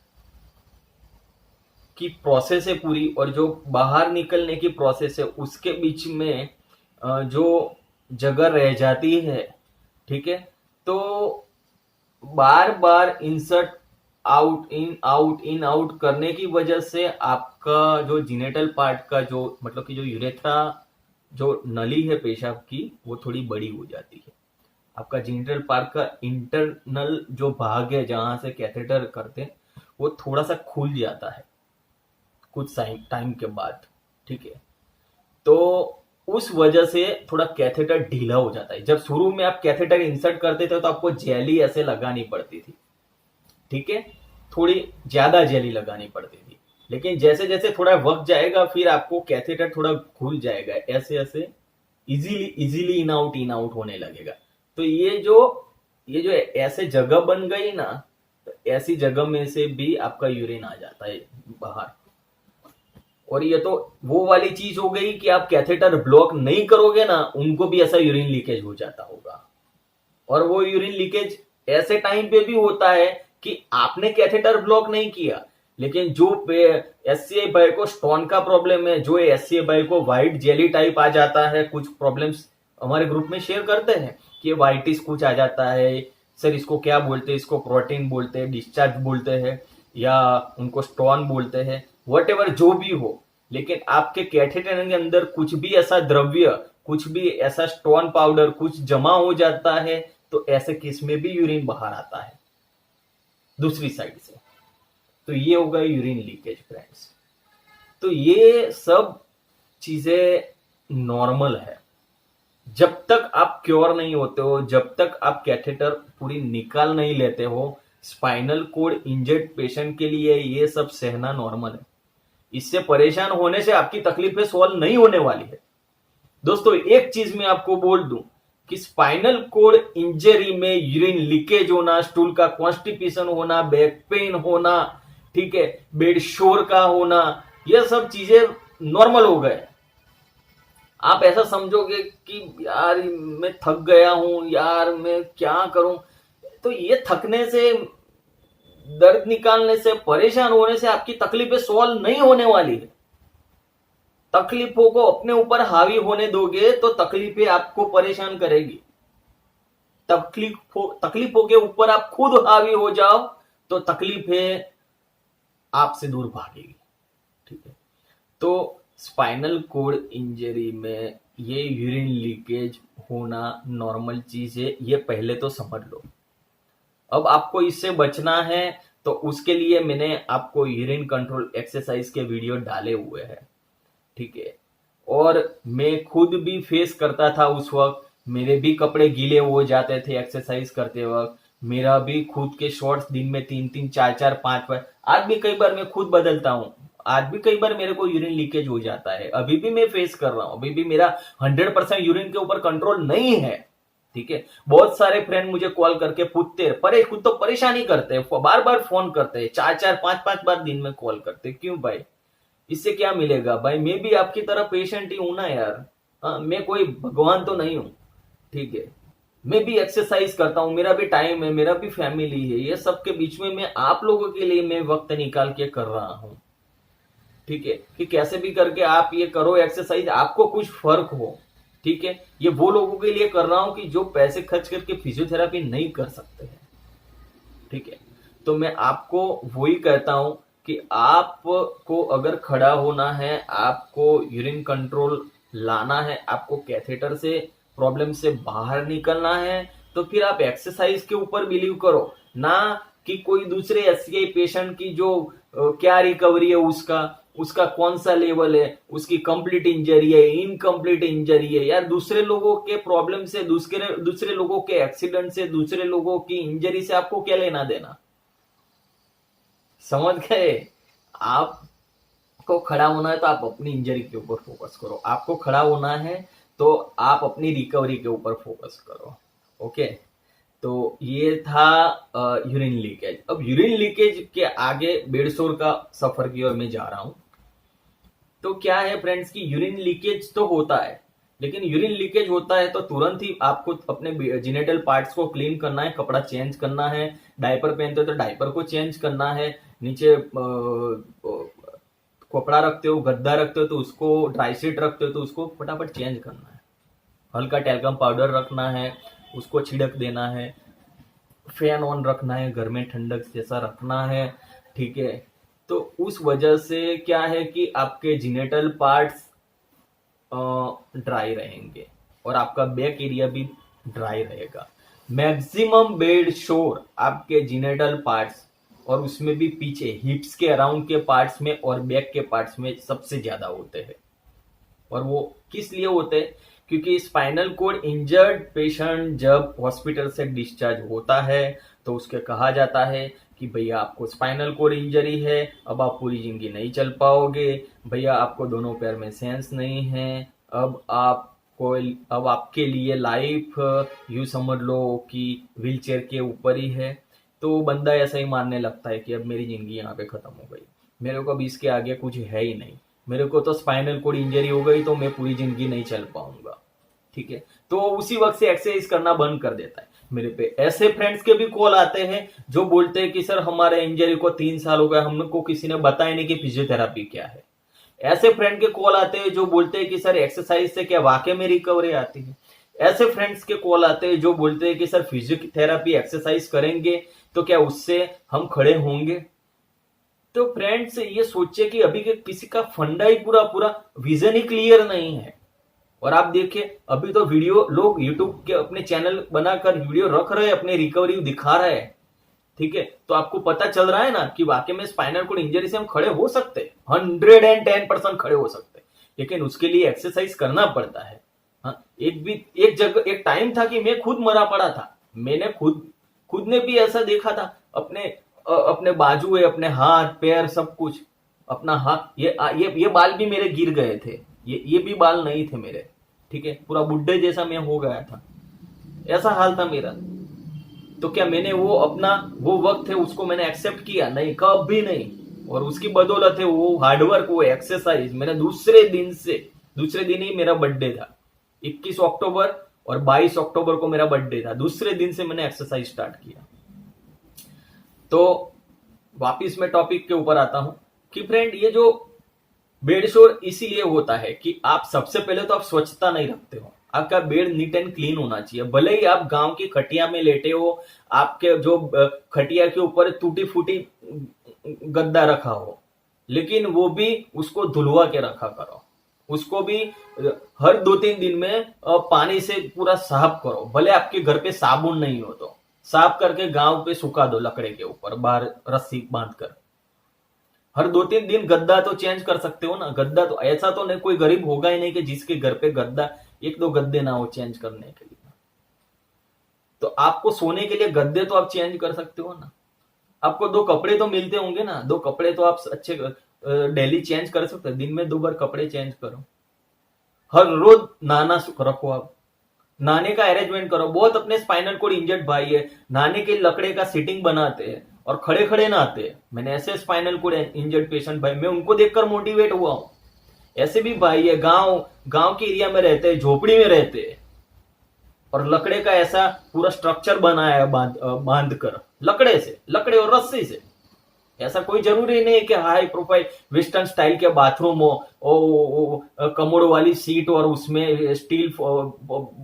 की प्रोसेस है पूरी, और जो बाहर निकलने की प्रोसेस है, उसके बीच में जो जगह रह जाती है, ठीक है, तो बार बार इंसर्ट आउट इन आउट करने की वजह से आपका जो जीनेटल पार्ट का जो मतलब कि जो यूरेथ्रा, जो नली है पेशाब की, वो थोड़ी बड़ी हो जाती है। आपका जीनेटल पार्ट का इंटरनल जो भाग है जहां से कैथेटर करते हैं, वो थोड़ा सा खुल जाता है कुछ टाइम के बाद, ठीक है। तो उस वजह से थोड़ा कैथेटर ढीला हो जाता है। जब शुरू में आप कैथेटर इंसर्ट करते थे तो आपको जेली ऐसे लगानी पड़ती थी, ठीक है, थोड़ी ज्यादा जेली लगानी पड़ती थी। लेकिन जैसे जैसे थोड़ा वक्त जाएगा, फिर आपको कैथेटर थोड़ा खुल जाएगा, ऐसे ऐसे इजीली इन आउट होने लगेगा। तो ये जो ऐसे जगह बन गई ना, तो ऐसी जगह में से भी आपका यूरिन आ जाता है बाहर। और ये तो वो वाली चीज हो गई कि आप कैथेटर ब्लॉक नहीं करोगे ना, उनको भी ऐसा यूरिन लीकेज हो जाता होगा। और वो यूरिन लीकेज ऐसे टाइम पे भी होता है कि आपने कैथेटर ब्लॉक नहीं किया, लेकिन जो एससीआई बाई को स्टोन का प्रॉब्लम है, जो एससीआई बाई को व्हाइट जेली टाइप आ जाता है, कुछ प्रॉब्लम्स हमारे ग्रुप में शेयर करते हैं कि वाइटिस कुछ आ जाता है, सर इसको क्या बोलते हैं, इसको प्रोटीन बोलते हैं, डिस्चार्ज बोलते हैं, या उनको स्टोन बोलते हैं, वट जो भी हो। लेकिन आपके कैथेटर के अंदर कुछ भी ऐसा द्रव्य, कुछ भी ऐसा स्टोन पाउडर कुछ जमा हो जाता है, तो ऐसे केस में भी यूरिन बाहर आता है दूसरी साइड से। तो ये होगा यूरिन लीकेज फ्रेंड्स। तो ये सब चीजें नॉर्मल है जब तक आप क्योर नहीं होते हो, जब तक आप कैथेटर पूरी निकाल नहीं लेते हो। स्पाइनल कोड इंजर्ड पेशेंट के लिए ये सब सहना नॉर्मल है। इससे परेशान होने से आपकी तकलीफें सॉल्व नहीं होने वाली है। दोस्तों एक चीज मैं आपको बोल दूं कि स्पाइनल कोड इंजरी में यूरिन लीकेज होना, स्टूल का कॉन्स्टिपेशन होना, बैक पेन होना, ठीक है, बेड शोर का होना, यह सब चीजें नॉर्मल हो गए। आप ऐसा समझोगे कि यार मैं थक गया हूं, यार मैं क्या करूं, तो ये थकने से, दर्द निकालने से, परेशान होने से आपकी तकलीफें सॉल्व नहीं होने वाली है। तकलीफों को अपने ऊपर हावी होने दोगे तो तकलीफें आपको परेशान करेगी। तकलीफों के ऊपर आप खुद हावी हो जाओ तो तकलीफें आपसे दूर भागेगी, ठीक है। तो स्पाइनल कोड इंजरी में ये यूरिन लीकेज होना नॉर्मल चीज है, ये पहले तो समझ लो। अब आपको इससे बचना है तो उसके लिए मैंने आपको यूरिन कंट्रोल एक्सरसाइज के वीडियो डाले हुए हैं, ठीक है। और मैं खुद भी फेस करता था उस वक्त, मेरे भी कपड़े गीले हो जाते थे एक्सरसाइज करते वक्त, मेरा भी खुद के शॉर्ट्स दिन में 3-3, 4-4, 5 आज भी कई बार मैं खुद बदलता हूं। आज भी कई बार मेरे को यूरिन लीकेज हो जाता है, अभी भी मैं फेस कर रहा हूं, अभी भी मेरा 100% यूरिन के ऊपर कंट्रोल नहीं है, ठीक है। बहुत सारे फ्रेंड मुझे कॉल करके पूछते हैं, खुद तो परेशानी करते हैं, बार बार फोन करते हैं, 4-4, 5-5 बार दिन में कॉल करते हैं, क्यों भाई, इससे क्या मिलेगा भाई, मैं भी आपकी तरह पेशेंट ही हूं ना यार। मैं कोई भगवान तो नहीं हूं, ठीक है। मैं भी एक्सरसाइज करता हूं, मेरा भी टाइम है, मेरा भी फैमिली है, ये सब के बीच में मैं आप लोगों के लिए मैं वक्त निकाल के कर रहा हूं, ठीक है, कि कैसे भी करके आप ये करो एक्सरसाइज, आपको कुछ फर्क हो, ठीक है। ये वो लोगों के लिए कर रहा हूं कि जो पैसे खर्च करके फिजियोथेरेपी नहीं कर सकते हैं, ठीक है। तो मैं आपको वही कहता हूं कि आपको अगर खड़ा होना है, आपको यूरिन कंट्रोल लाना है, आपको कैथेटर से प्रॉब्लम से बाहर निकलना है, तो फिर आप एक्सरसाइज के ऊपर बिलीव करो, ना कि कोई दूसरे एससीआई पेशेंट की जो क्या रिकवरी है, उसका कौन सा लेवल है, उसकी कंप्लीट इंजरी है, इनकम्प्लीट इंजरी है। यार दूसरे लोगों के प्रॉब्लम से, दूसरे लोगों के एक्सीडेंट से, दूसरे लोगों की इंजरी से आपको क्या लेना देना? समझ गए? आपको खड़ा होना है तो आप अपनी इंजरी के ऊपर फोकस करो, आपको खड़ा होना है तो आप अपनी रिकवरी के ऊपर फोकस करो। ओके, तो ये था यूरिन लीकेज। अब यूरिन लीकेज के आगे बेडसोर का सफर की ओर मैं जा रहा हूं। तो क्या है फ्रेंड्स कि यूरिन लीकेज तो होता है, लेकिन यूरिन लीकेज होता है तो तुरंत ही आपको अपने जिनेटल पार्ट्स को क्लीन करना है, कपड़ा चेंज करना है, डायपर पहनते हो तो डायपर को चेंज करना है, नीचे कपड़ा रखते हो, गद्दा रखते हो तो उसको, ड्राई शीट रखते हो तो उसको फटाफट चेंज करना है, हल्का टैल्कम पाउडर रखना है, उसको छिड़क देना है, फैन ऑन रखना है, घर में ठंडक जैसा रखना है। ठीक है, तो उस वजह से क्या है कि आपके जिनेटल पार्ट्स ड्राई रहेंगे और आपका बैक एरिया भी ड्राई रहेगा। मैक्सिमम बेड शोर आपके जिनेटल पार्ट्स और उसमें भी पीछे हिप्स के अराउंड के पार्ट्स में और बैक के पार्ट्स में सबसे ज्यादा होते हैं। और वो किस लिए होते हैं? क्योंकि स्पाइनल कोड इंजर्ड पेशेंट जब हॉस्पिटल से डिस्चार्ज होता है तो उसके कहा जाता है कि भैया आपको स्पाइनल कोड इंजरी है, अब आप पूरी जिंदगी नहीं चल पाओगे, भैया आपको दोनों पैर में सेंस नहीं है, अब आपके लिए लाइफ यूं समझ लो कि व्हील चेयर के ऊपर ही है। तो बंदा ऐसा ही मानने लगता है कि अब मेरी जिंदगी यहाँ पे खत्म हो गई, मेरे को अब इसके आगे कुछ है ही नहीं, मेरे को तो स्पाइनल कोड इंजरी हो गई तो मैं पूरी जिंदगी नहीं चल पाऊंगा। ठीक है, तो उसी वक्त से एक्सरसाइज करना बंद कर देता है। मेरे पे ऐसे फ्रेंड्स के भी कॉल आते हैं जो बोलते हैं कि सर हमारे इंजरी को 3 साल हो गए, हमको किसी ने बताया नहीं कि फिजियोथेरापी क्या है। ऐसे फ्रेंड के कॉल आते हैं जो बोलते हैं कि सर एक्सरसाइज से क्या वाकई में रिकवरी आती है। ऐसे फ्रेंड्स के कॉल आते हैं जो बोलते हैं कि सर फिजियोथेरापी एक्सरसाइज करेंगे तो क्या उससे हम खड़े होंगे। तो फ्रेंड्स ये सोचिए कि अभी के किसी का फंडा ही पूरा विजन ही क्लियर नहीं है। और आप देखिए अभी तो वीडियो लोग यूट्यूब के अपने चैनल बनाकर वीडियो रख रहे हैं, अपने रिकवरी दिखा रहे हैं। ठीक है, तो आपको पता चल रहा है ना कि वाकई में स्पाइनल कोड इंजरी से हम खड़े हो सकते हैं, 110% खड़े हो सकते हैं, लेकिन उसके लिए एक्सरसाइज करना पड़ता है। हाँ, एक टाइम था कि मैं खुद मरा पड़ा था, मैंने खुद ने भी ऐसा देखा था, अपने बाजू है, अपने हाथ पैर सब कुछ, अपना हाथ, ये बाल भी मेरे गिर गए थे, ये भी बाल नहीं थे मेरे। ठीक है, पूरा बुड्ढे जैसा मैं हो गया था, ऐसा हाल था मेरा। तो क्या मैंने वो वक्त है उसको मैंने एक्सेप्ट किया? नहीं, कभी नहीं। और उसकी बदौलत है वो हार्डवर्क, वो एक्सरसाइज, मैंने दूसरे दिन ही मेरा बर्थडे था, 21 अक्टूबर और 22 अक्टूबर को मेरा बर्थडे था, दूसरे दिन से मैंने एक्सरसाइज स्टार्ट किया। तो वापिस मैं टॉपिक के ऊपर आता हूं कि फ्रेंड ये जो बेड शोर इसीलिए होता है कि आप सबसे पहले तो आप स्वच्छता नहीं रखते हो। आपका बेड नीट एंड क्लीन होना चाहिए। भले ही आप गांव की खटिया में लेटे हो, आपके जो खटिया के ऊपर टूटी फूटी गद्दा रखा हो, लेकिन वो भी उसको धुलवा के रखा करो, उसको भी हर 2-3 दिन में पानी से पूरा साफ करो। भले आपके घर पे साबुन नहीं हो तो साफ करके गांव पे सुखा दो, लकड़े के ऊपर बाहर रस्सी बांध कर। हर 2-3 दिन गद्दा तो चेंज कर सकते हो ना। गद्दा तो ऐसा तो नहीं, कोई गरीब होगा ही नहीं कि जिसके घर पे गद्दा 1-2 गद्दे ना हो चेंज करने के लिए। तो आपको सोने के लिए गद्दे तो आप चेंज कर सकते हो ना। आपको 2 कपड़े तो मिलते होंगे ना, 2 कपड़े तो आप अच्छे डेली चेंज कर सकते हो, दिन में 2 बार कपड़े चेंज करो। हर रोज नहाना रखो, आप नहाने का अरेंजमेंट करो। बहुत अपने स्पाइनल कोड इंजर्ड भाई है, नहाने के लकड़े का सीटिंग बनाते हैं और खड़े खड़े नहाते हैं। मैंने ऐसे स्पाइनल कोड इंजर्ड पेशेंट भाई, मैं उनको देखकर मोटिवेट हुआ हूं। ऐसे भी भाई है, गांव के एरिया में रहते हैं, झोपड़ी में रहते हैं और लकड़े का ऐसा पूरा स्ट्रक्चर बनाया है बांध कर, लकड़े और रस्सी से। ऐसा कोई जरूरी नहीं है कि हाई प्रोफाइल वेस्टर्न स्टाइल के बाथरूम हो, कमोड वाली सीट और उसमें स्टील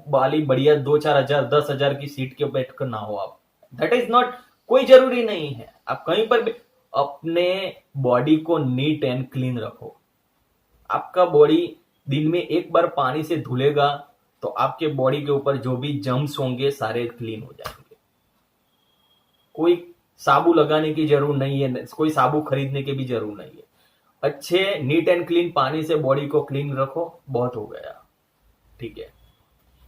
वाली बढ़िया 2-4 हजार 10,000 की सीट के बैठकर ना हो आप। दैट इज नॉट, कोई जरूरी नहीं है। आप कहीं पर भी अपने बॉडी को नीट एंड क्लीन रखो। आपका बॉडी दिन में 1 बार पानी से धुलेगा तो आपके बॉडी के ऊपर जो भी जम्स होंगे सारे क्लीन हो जाएंगे। कोई साबु लगाने की जरूर नहीं है, कोई साबु खरीदने की भी जरूर नहीं है। अच्छे नीट एंड क्लीन पानी से बॉडी को क्लीन रखो, बहुत हो गया। ठीक है,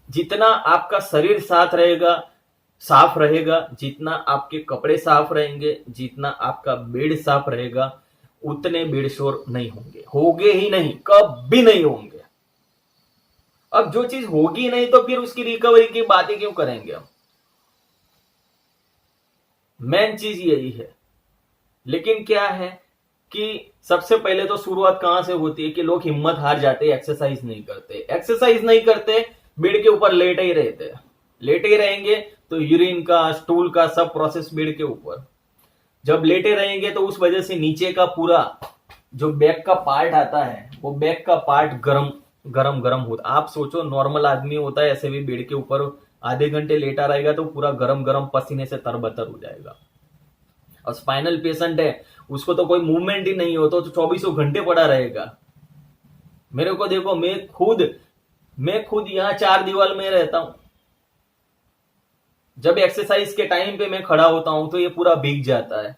जितना आपका शरीर साफ रहेगा, जितना आपके कपड़े साफ रहेंगे, जितना आपका बेड साफ रहेगा, उतने बेडशोर नहीं होंगे ही नहीं, कभी नहीं होंगे। अब जो चीज होगी नहीं तो फिर उसकी रिकवरी की बातें क्यों करेंगे हम? मेन चीज यही है। लेकिन क्या है कि सबसे पहले तो शुरुआत कहां से होती है कि लोग हिम्मत हार जाते, एक्सरसाइज नहीं करते, बेड के ऊपर लेटे ही रहते। लेटे ही रहेंगे तो यूरिन का, स्टूल का सब प्रोसेस बेड के ऊपर। जब लेटे रहेंगे तो उस वजह से नीचे का पूरा जो बैक का पार्ट आता है, वो बैक का पार्ट गरम होता। आप सोचो, नॉर्मल आदमी होता है ऐसे भी बेड के ऊपर आधे घंटे लेटा रहेगा तो पूरा गरम पसीने से तरबतर हो जाएगा। और स्पाइनल पेशेंट है, उसको तो कोई मूवमेंट ही नहीं होता, तो 24 घंटे पड़ा रहेगा। मेरे को देखो, मैं खुद यहां 4 दीवार में रहता हूं। जब एक्सरसाइज के टाइम पे मैं खड़ा होता हूं तो ये पूरा भीग जाता है,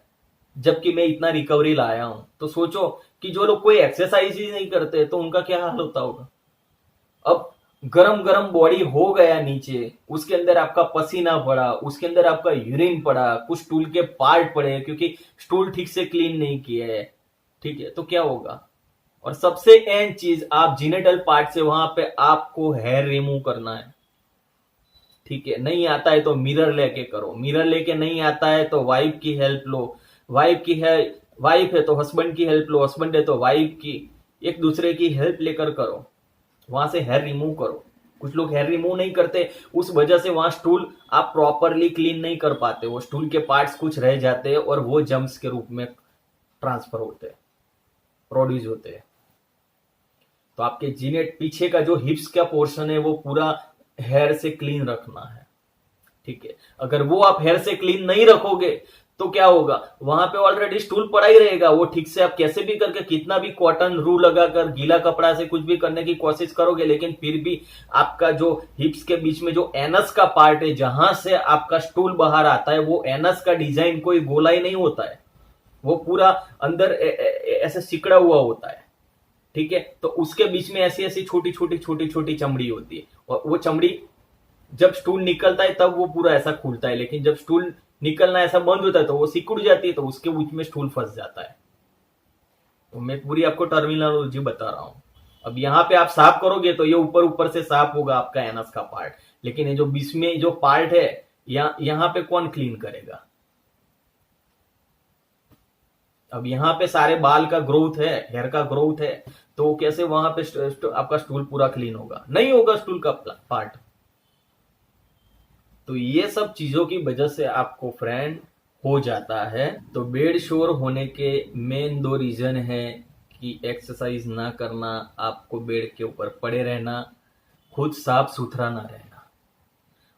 जबकि मैं इतना रिकवरी लाया हूं। तो सोचो कि जो लोग कोई एक्सरसाइज ही नहीं करते तो उनका क्या हाल होता होगा। अब गरम बॉडी हो गया नीचे, उसके अंदर आपका पसीना पड़ा, उसके अंदर आपका यूरिन पड़ा, कुछ स्टूल के पार्ट पड़े क्योंकि स्टूल ठीक से क्लीन नहीं किया है। ठीक है, तो क्या होगा? और सबसे एंड चीज, आप जीनेटल पार्ट से वहां पे आपको हेयर रिमूव करना है। ठीक है, नहीं आता है तो मिरर लेके करो, मिरर लेके नहीं आता है तो वाइफ की हेल्प लो, वाइफ है तो हस्बैंड की हेल्प लो, हस्बैंड है तो वाइफ की, एक दूसरे की हेल्प लेकर करो, वहां से हेयर रिमूव करो। कुछ लोग हेयर रिमूव नहीं करते, उस वजह से वहां स्टूल आप प्रॉपरली क्लीन नहीं कर पाते, वो स्टूल के पार्ट्स कुछ रह जाते हैं और वो जम्स के रूप में ट्रांसफर होते हैं, प्रोड्यूस होते हैं। तो आपके जीनेट पीछे का जो हिप्स का पोर्शन है वो पूरा हेयर से क्लीन रखना है। ठीक है, अगर वो आप हेयर से क्लीन नहीं रखोगे तो क्या होगा? वहां पे ऑलरेडी स्टूल पड़ा ही रहेगा, वो ठीक से आप कैसे भी करके, कितना भी कॉटन रू लगाकर, गीला कपड़ा से कुछ भी करने की कोशिश करोगे, लेकिन फिर भी आपका जो हिप्स के बीच में जो एनस का पार्ट है, जहां से आपका स्टूल बाहर आता है, वो एनस का डिजाइन कोई गोलाई नहीं होता है, वो पूरा अंदर ऐसे सिकड़ा हुआ होता है। ठीक है, तो उसके बीच में ऐसी ऐसी छोटी चमड़ी होती है, और वो चमड़ी जब स्टूल निकलता है तब वो पूरा ऐसा खुलता है, लेकिन जब स्टूल निकलना ऐसा बंद होता है तो वो सिकुड़ जाती है, तो उसके बीच में स्टूल फंस जाता है। तो मैं पूरी आपको टर्मिनोलॉजी बता रहा हूं। अब यहाँ पे आप साफ करोगे तो ये ऊपर से साफ होगा आपका एनस का पार्ट, लेकिन ये जो बीच में जो पार्ट है, यहाँ पे कौन क्लीन करेगा? अब यहाँ पे सारे बाल का ग्रोथ है, हेयर का ग्रोथ है, तो कैसे वहां पे आपका स्टूल पूरा क्लीन होगा? नहीं होगा स्टूल का पार्ट। तो ये सब चीजों की वजह से आपको फ्रेंड हो जाता है। तो बेड शोर होने के मेन 2 रीजन है कि एक्सरसाइज ना करना, आपको बेड के ऊपर पड़े रहना, खुद साफ सुथरा ना रहना।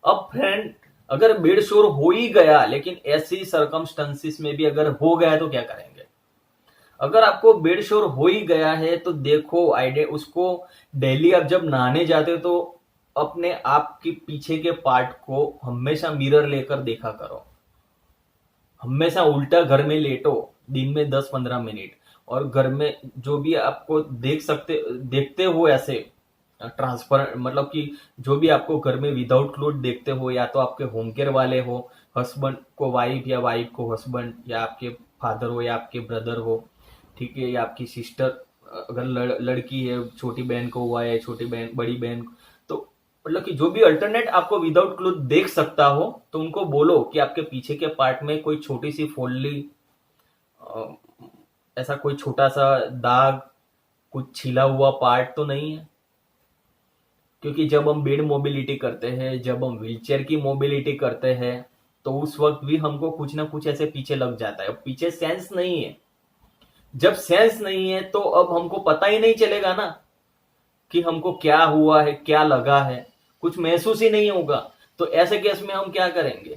अब फ्रेंड, अगर बेड शोर हो ही गया, लेकिन ऐसी सर्कमस्टेंसेस में भी अगर हो गया तो क्या करेंगे? अगर आपको बेड शोर हो ही गया है तो देखो, आइडिया उसको डेली आप जब नहाने जाते हो तो अपने आप के पीछे के पार्ट को हमेशा मिरर लेकर देखा करो। हमेशा उल्टा घर में लेटो दिन में 10-15 मिनट, और घर में जो भी आपको देखते हो ऐसे ट्रांसफर, मतलब कि जो भी आपको घर में विदाउट क्लोथ देखते हो, या तो आपके होम केयर वाले हो, हस्बैंड को वाइफ, या वाइफ को हस्बैंड, या आपके फादर हो या आपके ब्रदर हो, ठीक है, या आपकी सिस्टर, अगर लड़की है छोटी बहन को हुआ है, छोटी बहन, बड़ी बहन, तो मतलब कि जो भी अल्टरनेट आपको विदाउट क्लोथ देख सकता हो तो उनको बोलो कि आपके पीछे के पार्ट में कोई छोटी सी फोल्ली, ऐसा कोई छोटा सा दाग, कुछ छिला हुआ पार्ट तो नहीं है। क्योंकि जब हम बेड मोबिलिटी करते हैं, जब हम व्हीलचेयर की मोबिलिटी करते हैं, तो उस वक्त भी हमको कुछ ना कुछ ऐसे पीछे लग जाता है। पीछे सेंस नहीं है, जब सेंस नहीं है तो अब हमको पता ही नहीं चलेगा ना कि हमको क्या हुआ है, क्या लगा है, कुछ महसूस ही नहीं होगा। तो ऐसे केस में हम क्या करेंगे?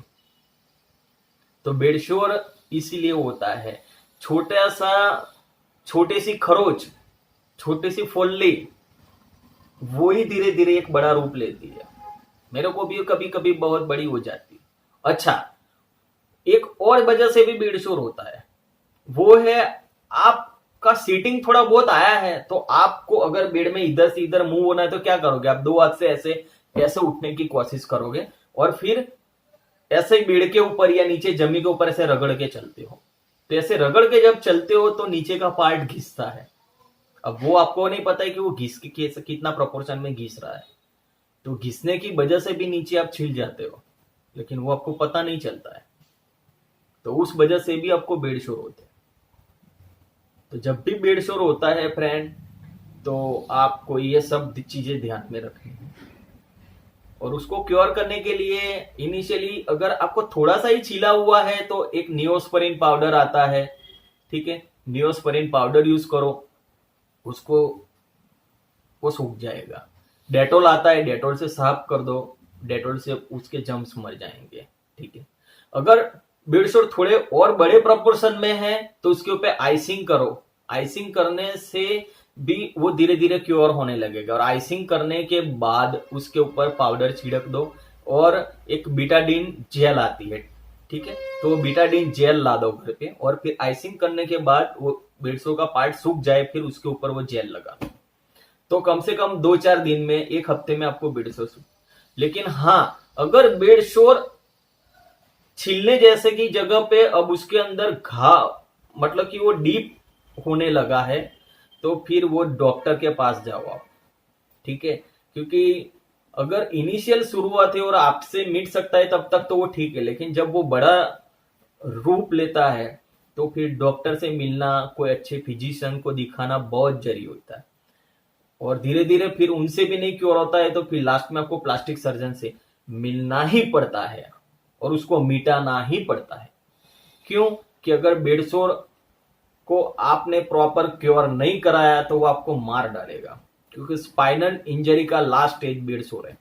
तो बेड शोर इसीलिए होता है, छोटी सी खरोच, छोटी सी फोल्ली, वो ही धीरे धीरे एक बड़ा रूप लेती है। मेरे को भी कभी कभी बहुत बड़ी हो जाती है। अच्छा, एक और वजह से भी बेड शोर होता है, वो है आपका सीटिंग थोड़ा बहुत आया है, तो आपको अगर बेड में इधर से इधर मूव होना है तो क्या करोगे, आप दो हाथ से ऐसे ऐसे उठने की कोशिश करोगे और फिर ऐसे ही बेड के ऊपर या नीचे जमीन के ऊपर ऐसे रगड़ के चलते हो। तो ऐसे रगड़ के जब चलते हो तो नीचे का पार्ट घिसता है। अब वो आपको नहीं पता है कि वो घिस के कितना प्रोपोर्शन में घिस रहा है, तो घिसने की वजह से भी नीचे आप छिल जाते हो, लेकिन वो आपको पता नहीं चलता है। तो उस वजह से भी आपको बेड शोर होते हैं। तो जब भी बेड शोर होता है फ्रेंड, तो आपको ये सब चीजें ध्यान में रखनी है। और उसको क्योर करने के लिए इनिशियली अगर आपको थोड़ा सा ही छीला हुआ है तो एक नियोस्परिन पाउडर आता है, ठीक है, नियोस्परिन पाउडर यूज करो, उसको वो सूख जाएगा। डेटोल आता है, डेटोल से साफ कर दो, डेटोल से उसके जम्स मर जाएंगे, ठीक है। अगर बेडशोर थोड़े और बड़े प्रोपोर्शन में है तो उसके ऊपर आइसिंग करो। आइसिंग करने से भी वो धीरे धीरे क्योर होने लगेगा। और आइसिंग करने के बाद उसके ऊपर पाउडर छिड़क दो और एक बीटाडीन जेल आती है, ठीक है, तो बीटाडीन जेल ला दो घर पे और फिर आइसिंग करने के बाद वो बेडशोर का पार्ट सूख जाए फिर उसके ऊपर वो जेल लगा दो। तो कम से कम 2-4 दिन में, एक हफ्ते में आपको बेड शोर। लेकिन हाँ, अगर बेड शोर छीलने जैसे की जगह पे अब उसके अंदर घाव, मतलब कि वो डीप होने लगा है, तो फिर वो डॉक्टर के पास जाओ आप, ठीक है। क्योंकि अगर इनिशियल शुरुआत है और आपसे मिट सकता है तब तक तो वो ठीक है, लेकिन जब वो बड़ा रूप लेता है तो फिर डॉक्टर से मिलना, कोई अच्छे फिजिशियन को दिखाना बहुत जरूरी होता है। और धीरे धीरे फिर उनसे भी नहीं क्योर होता है तो फिर लास्ट में आपको प्लास्टिक सर्जन से मिलना ही पड़ता है और उसको मिटाना ही पड़ता है। क्यों? कि अगर बेडशोर को आपने प्रॉपर क्योर नहीं कराया तो वो आपको मार डालेगा। क्योंकि स्पाइनल इंजरी का लास्ट स्टेज बेडशोर है।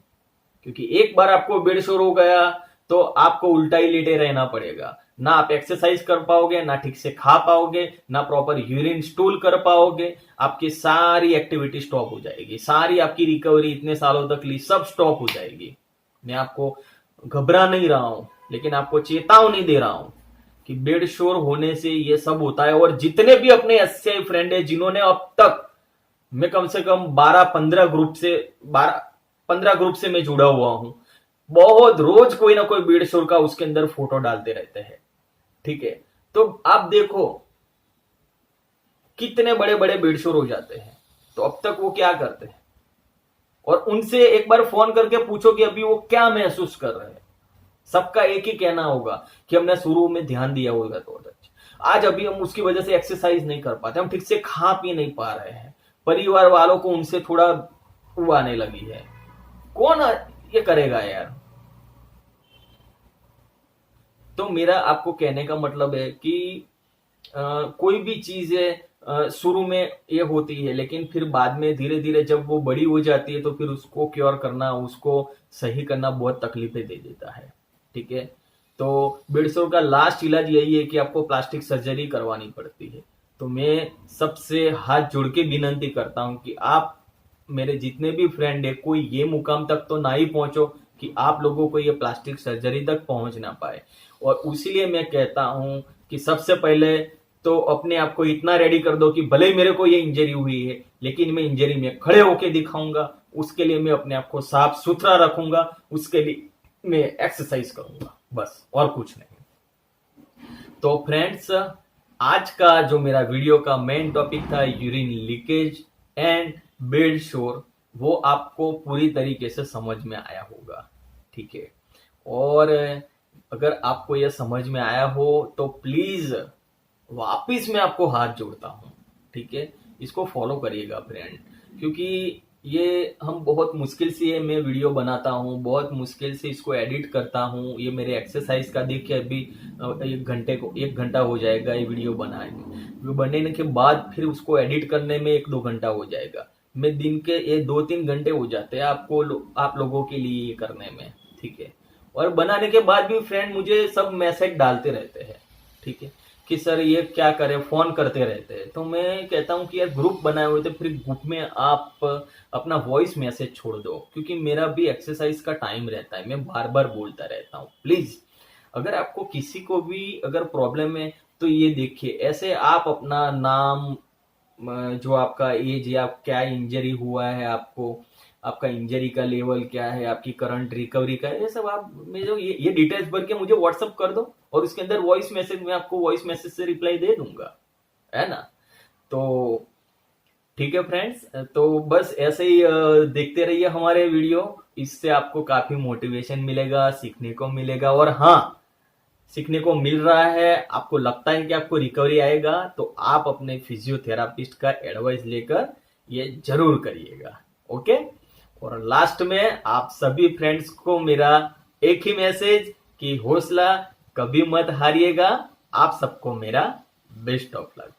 क्योंकि एक बार आपको बेडशोर हो गया तो आपको उल्टा ही लेटे रहना पड़ेगा। ना आप एक्सरसाइज कर पाओगे, ना ठीक से खा पाओगे, ना प्रॉपर यूरिन स्टूल कर पाओगे। आपकी सारी एक्टिविटी स्टॉप हो जाएगी, सारी आपकी रिकवरी इतने सालों तक ली सब स्टॉप हो जाएगी। मैं आपको घबरा नहीं रहा हूं, लेकिन आपको चेतावनी दे रहा हूं कि बेडशोर होने से ये सब होता है। और जितने भी अपने एससीआई फ्रेंड है जिन्होंने अब तक, मैं कम से कम 12-15 ग्रुप से 12-15 ग्रुप से मैं जुड़ा हुआ हूं, बहुत रोज कोई ना कोई बेडशोर का उसके अंदर फोटो डालते रहते हैं, ठीक है। तो आप देखो कितने बड़े बड़े बेडशोर हो जाते हैं, तो अब तक वो क्या करते हैं। और उनसे एक बार फोन करके पूछो कि अभी वो क्या महसूस कर रहे हैं। सबका एक ही कहना होगा कि हमने शुरू में ध्यान दिया होगा तो अच्छा। आज अभी हम उसकी वजह से एक्सरसाइज नहीं कर पाते, हम ठीक से खा पी नहीं पा रहे हैं, परिवार वालों को उनसे थोड़ा वो आने लगी है। कौन ये करेगा यार। तो मेरा आपको कहने का मतलब है कि कोई भी चीज है शुरू में ये होती है, लेकिन फिर बाद में धीरे धीरे जब वो बड़ी हो जाती है तो फिर उसको क्योर करना, उसको सही करना बहुत तकलीफें दे देता है, ठीक है। तो बेडशोर का लास्ट इलाज यही है कि आपको प्लास्टिक सर्जरी करवानी पड़ती है। तो मैं सबसे हाथ जोड़ के विनती करता हूं कि आप मेरे जितने भी फ्रेंड है, कोई ये मुकाम तक तो ना ही पहुंचो कि आप लोगों को ये प्लास्टिक सर्जरी तक पहुंच ना पाए। और इसीलिए मैं कहता हूं कि सबसे पहले तो अपने आप को इतना रेडी कर दो कि भले ही मेरे को ये इंजरी हुई है, लेकिन मैं इंजरी में खड़े होके दिखाऊंगा। उसके लिए मैं अपने आप को साफ सुथरा रखूंगा, उसके लिए मैं एक्सरसाइज करूंगा, बस और कुछ नहीं। तो फ्रेंड्स, आज का जो मेरा वीडियो का मेन टॉपिक था यूरिन लीकेज एंड बेडशोर, वो आपको पूरी तरीके से समझ में आया होगा, ठीक है। और अगर आपको यह समझ में आया हो तो प्लीज वापिस मैं आपको हाथ जोड़ता हूं, ठीक है। इसको फॉलो करिएगा फ्रेंड, क्योंकि ये हम बहुत मुश्किल से मैं वीडियो बनाता हूँ, बहुत मुश्किल से इसको एडिट करता हूँ। ये मेरे एक्सरसाइज का देखिए अभी 1 घंटा हो जाएगा ये वीडियो बनने के बाद, फिर उसको एडिट करने में 1-2 घंटा हो जाएगा। मैं दिन के ये 2-3 घंटे हो जाते हैं आप लोगों के लिए ये करने में, ठीक है। और बनाने के बाद भी फ्रेंड मुझे सब मैसेज डालते रहते हैं, ठीक है, कि सर ये क्या करें, फोन करते रहते हैं। तो मैं कहता हूँ कि यार ग्रुप बनाए हुए थे, फिर ग्रुप में आप अपना वॉइस मैसेज छोड़ दो, क्योंकि मेरा भी एक्सरसाइज का टाइम रहता है, मैं बार बार बोलता रहता हूँ। प्लीज अगर आपको किसी को भी अगर प्रॉब्लम है तो ये देखिए, ऐसे आप अपना नाम, जो आपका एज या क्या इंजरी हुआ है आपको, आपका इंजरी का लेवल क्या है, आपकी करंट रिकवरी का है, ये सब आप में जो ये डिटेल्स भर के मुझे व्हाट्सअप कर दो, और उसके अंदर वॉइस मैसेज में आपको वॉइस मैसेज से रिप्लाई दे दूंगा, है ना। तो ठीक है फ्रेंड्स, तो बस ऐसे ही देखते रहिए हमारे वीडियो, इससे आपको काफी मोटिवेशन मिलेगा, सीखने को मिलेगा। और हाँ, सीखने को मिल रहा है, आपको लगता है कि आपको रिकवरी आएगा, तो आप अपने फिजियोथेरापिस्ट का एडवाइस लेकर ये जरूर करिएगा। ओके। और लास्ट में आप सभी फ्रेंड्स को मेरा एक ही मैसेज कि हौसला कभी मत हारिएगा। आप सबको मेरा बेस्ट ऑफ लक।